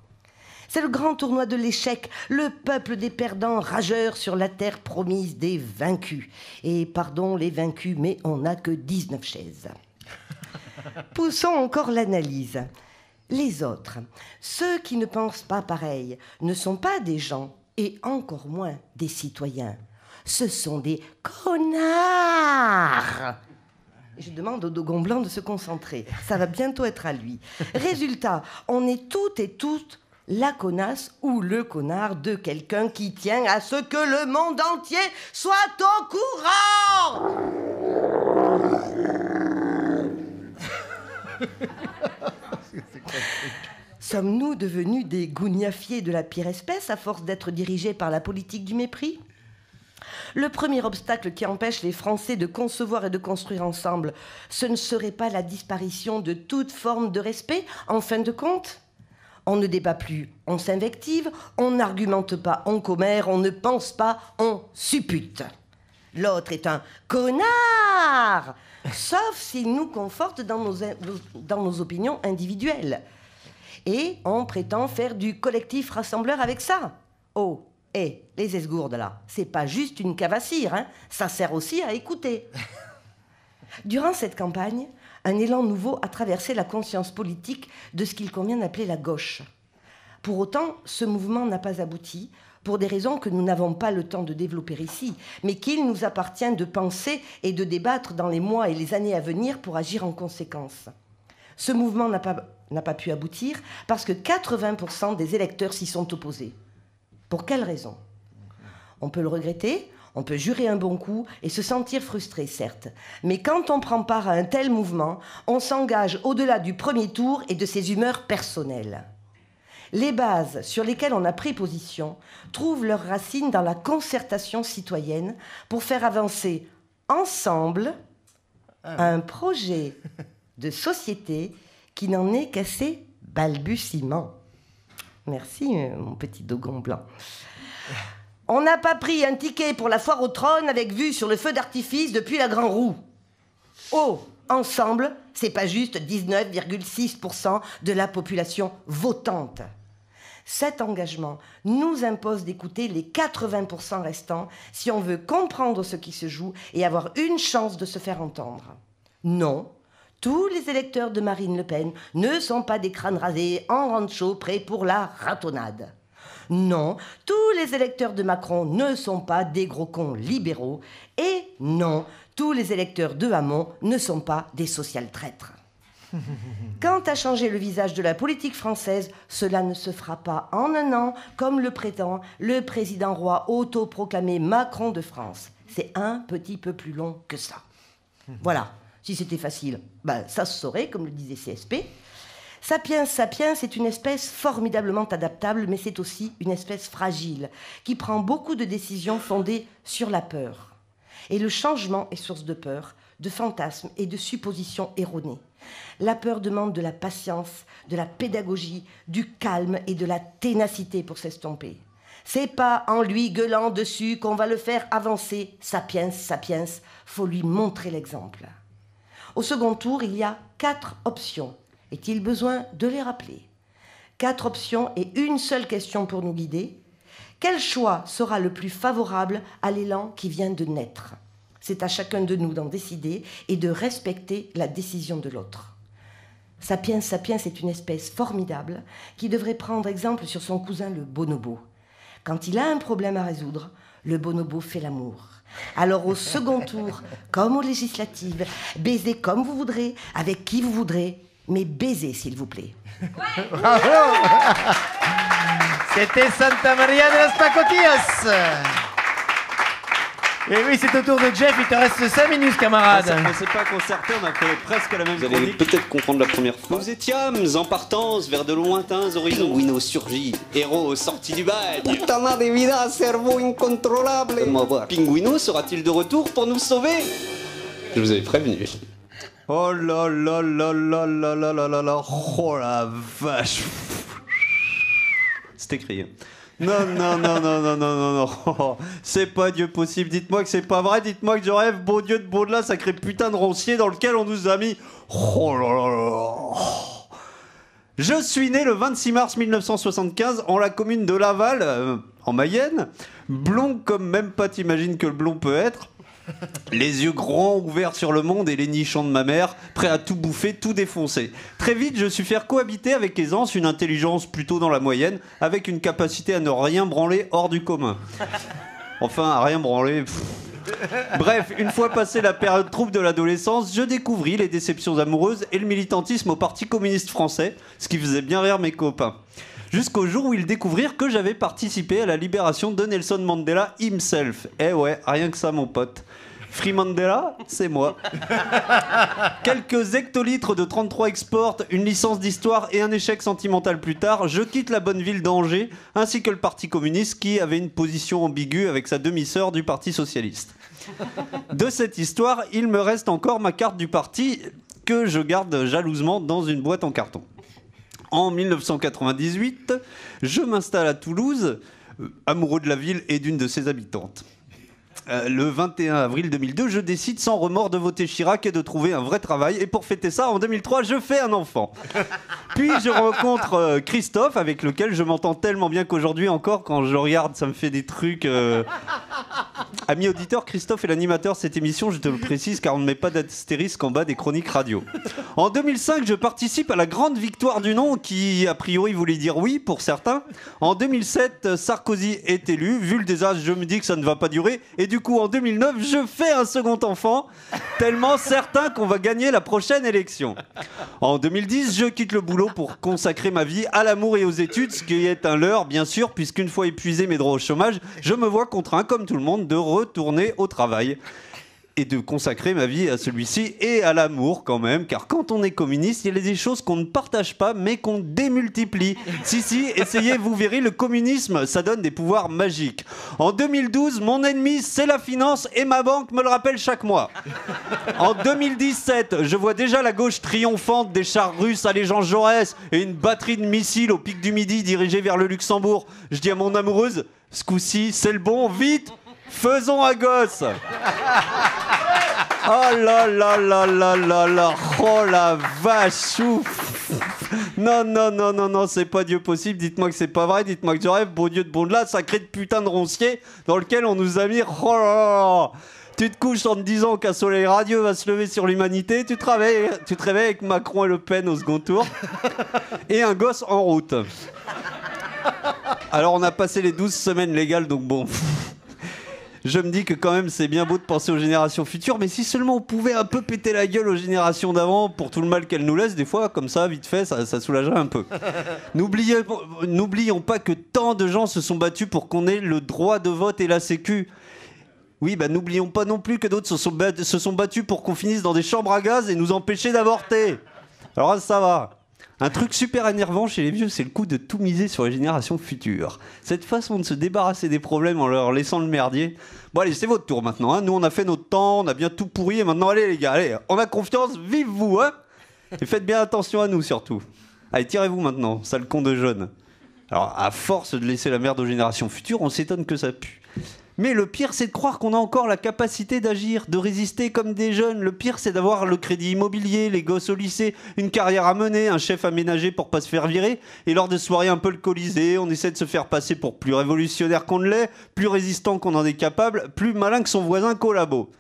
C'est le grand tournoi de l'échec, le peuple des perdants rageurs sur la terre promise des vaincus. Et pardon les vaincus, mais on n'a que 19 chaises. Poussons encore l'analyse. Les autres, ceux qui ne pensent pas pareil, ne sont pas des gens, et encore moins des citoyens. Ce sont des connards. Je demande au Dogon Blanc de se concentrer. Ça va bientôt être à lui. Résultat, on est toutes et toutes la connasse ou le connard de quelqu'un qui tient à ce que le monde entier soit au courant. Sommes-nous devenus des gougnafiers de la pire espèce à force d'être dirigés par la politique du mépris ? Le premier obstacle qui empêche les Français de concevoir et de construire ensemble, ce ne serait pas la disparition de toute forme de respect, en fin de compte ? On ne débat plus, on s'invective, on n'argumente pas, on commère, on ne pense pas, on suppute. L'autre est un connard, sauf s'il nous conforte dans nos opinions individuelles. Et on prétend faire du collectif rassembleur avec ça. Oh, les esgourdes là, c'est pas juste une cave à cire, ça sert aussi à écouter. Durant cette campagne, un élan nouveau a traversé la conscience politique de ce qu'il convient d'appeler la gauche. Pour autant, ce mouvement n'a pas abouti, pour des raisons que nous n'avons pas le temps de développer ici, mais qu'il nous appartient de penser et de débattre dans les mois et les années à venir pour agir en conséquence. Ce mouvement n'a pas pu aboutir parce que 80% des électeurs s'y sont opposés. Pour quelle raison ? On peut le regretter, on peut jurer un bon coup et se sentir frustré, certes. Mais quand on prend part à un tel mouvement, on s'engage au-delà du premier tour et de ses humeurs personnelles. Les bases sur lesquelles on a pris position trouvent leurs racines dans la concertation citoyenne pour faire avancer ensemble un projet de société qui n'en est qu'à ses balbutiements. Merci, mon petit Dogon Blanc. On n'a pas pris un ticket pour la foire au trône avec vue sur le feu d'artifice depuis la Grand Roue. Oh, ensemble, c'est pas juste 19,6% de la population votante. Cet engagement nous impose d'écouter les 80% restants si on veut comprendre ce qui se joue et avoir une chance de se faire entendre. Non, tous les électeurs de Marine Le Pen ne sont pas des crânes rasés en rancho prêts pour la ratonnade. Non, tous les électeurs de Macron ne sont pas des gros cons libéraux. Et non, tous les électeurs de Hamon ne sont pas des social-traîtres. Quant à changer le visage de la politique française, cela ne se fera pas en un an, comme le prétend le président roi autoproclamé Macron de France. C'est un petit peu plus long que ça. Voilà, si c'était facile, ça se saurait, comme le disait CSP. Sapiens sapiens, c'est une espèce formidablement adaptable, mais c'est aussi une espèce fragile, qui prend beaucoup de décisions fondées sur la peur. Et le changement est source de peur, de fantasmes et de suppositions erronées. La peur demande de la patience, de la pédagogie, du calme et de la ténacité pour s'estomper. C'est pas en lui gueulant dessus qu'on va le faire avancer. Sapiens, sapiens, faut lui montrer l'exemple. Au second tour, il y a 4 options. Est-il besoin de les rappeler? 4 options et une seule question pour nous guider. Quel choix sera le plus favorable à l'élan qui vient de naître? C'est à chacun de nous d'en décider et de respecter la décision de l'autre. Sapiens sapiens est une espèce formidable qui devrait prendre exemple sur son cousin le bonobo. Quand il a un problème à résoudre, le bonobo fait l'amour. Alors au second tour, comme aux législatives, baisez comme vous voudrez, avec qui vous voudrez, mais baisez s'il vous plaît. Bravo. C'était Santa Maria de las Pacotillas. Et oui, c'est au tour de Jeff, il te reste 5 minutes, camarade. On ne s'est pas concerté, on a fait presque la même chronique. Vous allez peut-être comprendre la première fois. Nous étions en partance vers de lointains horizons. Pinguino surgit, héros sorti du bagne. Putain de vida, cerveau incontrôlable. Donne-moi voir. Pinguino sera-t-il de retour pour nous sauver? Je vous avais prévenu. Oh là là là là là là là là là. Oh la vache. C'est écrit. Non, non, non, non, non, non, non, non. Oh, c'est pas Dieu possible. Dites-moi que c'est pas vrai. Dites-moi que je rêve. Beau Dieu de Baudelaire, sacré putain de roncier dans lequel on nous a mis. Oh là là là. Je suis né le 26 mars 1975 en la commune de Laval, en Mayenne. Blond comme même pas t'imagines que le blond peut être. Les yeux grands, ouverts sur le monde et les nichons de ma mère, prêts à tout bouffer, tout défoncer. Très vite, je suis faire cohabiter avec aisance une intelligence plutôt dans la moyenne, avec une capacité à ne rien branler hors du commun. Enfin, à rien branler... Bref, une fois passée la période trouble de l'adolescence, je découvris les déceptions amoureuses et le militantisme au Parti communiste français, ce qui faisait bien rire mes copains. Jusqu'au jour où ils découvrirent que j'avais participé à la libération de Nelson Mandela himself. Eh ouais, rien que ça mon pote. Free Mandela, c'est moi. Quelques hectolitres de 33 Export, une licence d'histoire et un échec sentimental plus tard, je quitte la bonne ville d'Angers, ainsi que le Parti communiste qui avait une position ambiguë avec sa demi-sœur du Parti socialiste. De cette histoire, il me reste encore ma carte du parti que je garde jalousement dans une boîte en carton. En 1998, je m'installe à Toulouse, amoureux de la ville et d'une de ses habitantes. Le 21 avril 2002, je décide sans remords de voter Chirac et de trouver un vrai travail. Et pour fêter ça, en 2003, je fais un enfant. Puis je rencontre Christophe, avec lequel je m'entends tellement bien qu'aujourd'hui encore, quand je regarde, ça me fait des trucs... Ami auditeur, Christophe est l'animateur de cette émission, je te le précise, car on ne met pas d'astérisque en bas des chroniques radio. En 2005, je participe à la grande victoire du non, qui a priori voulait dire oui pour certains. En 2007, Sarkozy est élu. Vu le désastre, je me dis que ça ne va pas durer. Et du coup, en 2009, je fais un second enfant, tellement certain qu'on va gagner la prochaine élection. En 2010, je quitte le boulot pour consacrer ma vie à l'amour et aux études, ce qui est un leurre, bien sûr, puisqu'une fois épuisé mes droits au chômage, je me vois contraint, comme tout le monde, de retourner au travail. Et de consacrer ma vie à celui-ci et à l'amour quand même, car quand on est communiste, il y a des choses qu'on ne partage pas, mais qu'on démultiplie. Si, essayez, vous verrez, le communisme, ça donne des pouvoirs magiques. En 2012, mon ennemi, c'est la finance et ma banque me le rappelle chaque mois. En 2017, je vois déjà la gauche triomphante des chars russes allégeant Jaurès et une batterie de missiles au pic du Midi dirigée vers le Luxembourg. Je dis à mon amoureuse, ce coup-ci, c'est le bon, vite, faisons un gosse. Oh là là là là là là. Oh la vache. Ouf. Non, non, non, non, non, c'est pas Dieu possible. Dites-moi que c'est pas vrai. Dites-moi que je rêve. Beau Dieu de Baudelaire, sacré de putain de roncier dans lequel on nous a mis. Oh là là. Tu te couches en te disant qu'un soleil radieux va se lever sur l'humanité. Tu te réveilles avec Macron et Le Pen au second tour. Et un gosse en route. Alors on a passé les 12 semaines légales, donc bon... Je me dis que quand même c'est bien beau de penser aux générations futures, mais si seulement on pouvait un peu péter la gueule aux générations d'avant pour tout le mal qu'elles nous laissent, des fois comme ça, vite fait, ça soulagerait un peu. N'oublions pas que tant de gens se sont battus pour qu'on ait le droit de vote et la sécu. Oui, bah n'oublions pas non plus que d'autres se sont battus pour qu'on finisse dans des chambres à gaz et nous empêcher d'avorter. Alors là, ça va. Un truc super énervant chez les vieux, c'est le coup de tout miser sur les générations futures. Cette façon de se débarrasser des problèmes en leur laissant le merdier. Bon allez, c'est votre tour maintenant, hein. Nous on a fait notre temps, on a bien tout pourri, et maintenant allez les gars, allez, on a confiance, vive vous, hein. Et faites bien attention à nous surtout. Allez, tirez-vous maintenant, sale con de jaune. Alors à force de laisser la merde aux générations futures, on s'étonne que ça pue. Mais le pire, c'est de croire qu'on a encore la capacité d'agir, de résister comme des jeunes. Le pire, c'est d'avoir le crédit immobilier, les gosses au lycée, une carrière à mener, un chef aménagé pour pas se faire virer. Et lors de soirées un peu alcoolisées, on essaie de se faire passer pour plus révolutionnaire qu'on ne l'est, plus résistant qu'on en est capable, plus malin que son voisin collabo.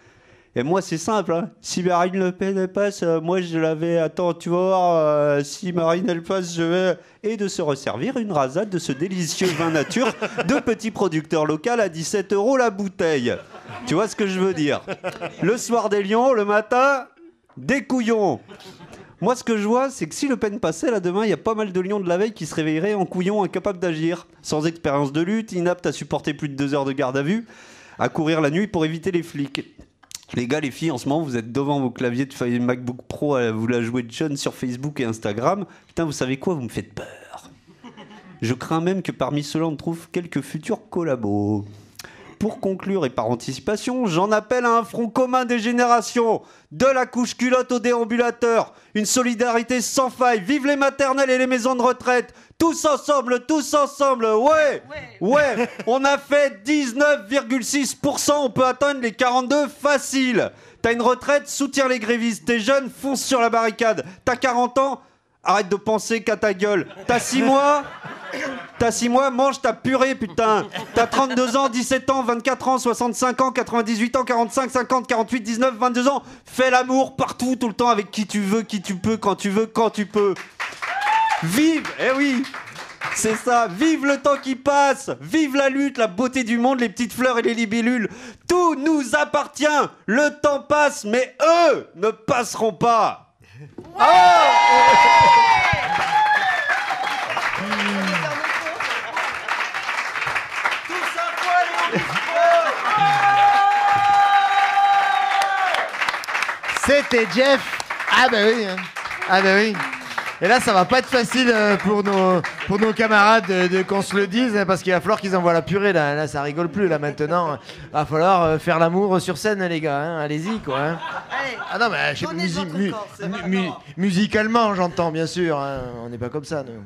Et moi, c'est simple, hein. Si Marine Le Pen elle passe, moi je l'avais. Attends, tu vas voir, si Marine elle passe, je vais. Et de se resservir une rasade de ce délicieux vin nature de petit producteur local à 17 € la bouteille. Tu vois ce que je veux dire? Le soir des lions, le matin, des couillons. Moi, ce que je vois, c'est que si Le Pen passait, là, demain, il y a pas mal de lions de la veille qui se réveilleraient en couillons, incapables d'agir, sans expérience de lutte, inaptes à supporter plus de 2 heures de garde à vue, à courir la nuit pour éviter les flics. Les gars, les filles, en ce moment, vous êtes devant vos claviers de MacBook Pro, vous la jouez de jeune sur Facebook et Instagram. Putain, vous savez quoi? Vous me faites peur. Je crains même que parmi ceux-là, on trouve quelques futurs collabos. Pour conclure et par anticipation, j'en appelle à un front commun des générations. De la couche culotte au déambulateur. Une solidarité sans faille. Vive les maternelles et les maisons de retraite. Tous ensemble, ouais. Ouais, on a fait 19,6%, on peut atteindre les 42 facile. T'as une retraite, soutiens les grévistes. T'es jeune, fonce sur la barricade. T'as 40 ans, arrête de penser qu'à ta gueule. T'as 6 mois, mange ta purée, putain. T'as 32 ans, 17 ans, 24 ans, 65 ans, 98 ans, 45, 50, 48, 19, 22 ans. Fais l'amour partout, tout le temps, avec qui tu veux, qui tu peux, quand tu veux, quand tu peux. Vive, eh oui, c'est ça, vive le temps qui passe, vive la lutte, la beauté du monde, les petites fleurs et les libellules. Tout nous appartient, le temps passe, mais eux ne passeront pas. Oh C'était Jeff. Ah bah oui, hein. Ah bah oui. Et là, ça va pas être facile pour nos camarades de qu'on se le dise, hein, parce qu'il va falloir qu'ils envoient la purée là. Là, ça rigole plus là maintenant. Va falloir faire l'amour sur scène, les gars. Hein. Allez-y quoi. Hein. Ah non, mais je sais musicalement, j'entends bien sûr. Hein. On n'est pas comme ça, nous.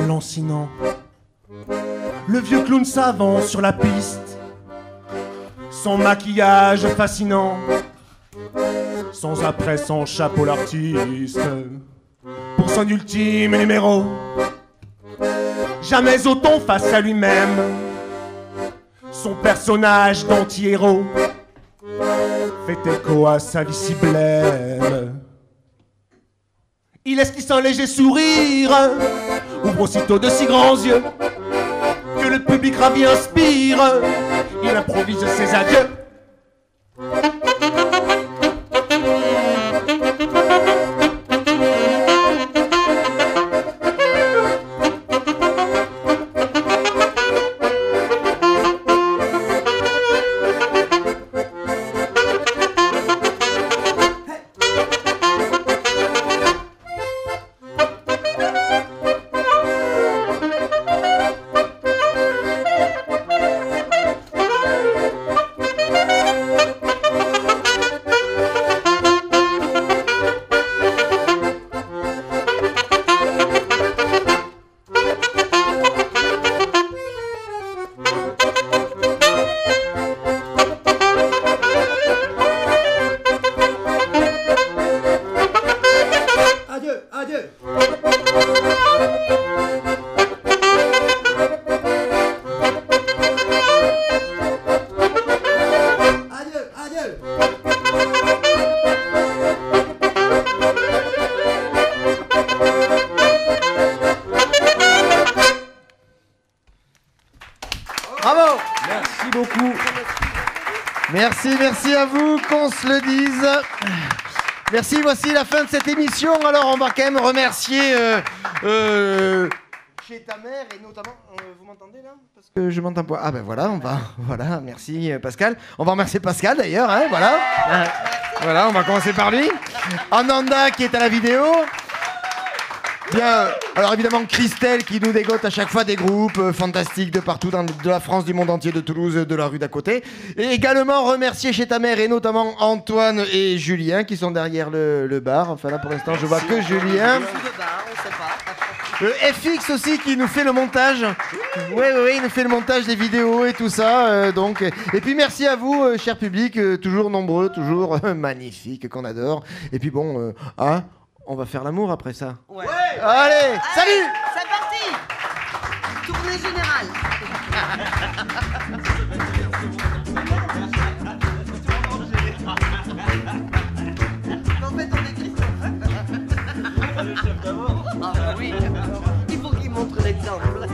Lancinant. Le vieux clown s'avance sur la piste, son maquillage fascinant, sans après son chapeau l'artiste, pour son ultime numéro. Jamais autant face à lui-même, son personnage d'anti-héros fait écho à sa vie si blême. Il esquisse un léger sourire, ouvre aussitôt de si grands yeux que le public ravi inspire. Il improvise ses adieux. beaucoup. Merci à vous, qu'on se le dise. Merci, voici la fin de cette émission. Alors, on va quand même remercier chez ta mère et notamment... vous m'entendez là? Parce que je m'entends pas. Ah ben voilà, voilà, merci Pascal. On va remercier Pascal d'ailleurs, hein, voilà. Voilà, on va commencer par lui. Ananda qui est à la vidéo. Bien, alors évidemment Christelle qui nous dégote à chaque fois des groupes fantastiques de partout, de la France, du monde entier, de Toulouse, de la rue d'à côté. Et également remercier chez ta mère et notamment Antoine et Julien qui sont derrière le bar. Enfin là pour l'instant je vois que Julien. FX aussi qui nous fait le montage. Oui, il nous fait le montage des vidéos et tout ça. Donc. Et puis merci à vous, cher public, toujours nombreux, toujours magnifiques, qu'on adore. Et puis bon, on va faire l'amour après ça. Ouais. Allez, salut. C'est parti. Tournée générale. En fait, on écrit ça. Le chef d'abord. Ah oui. Il faut qu'il montre l'exemple.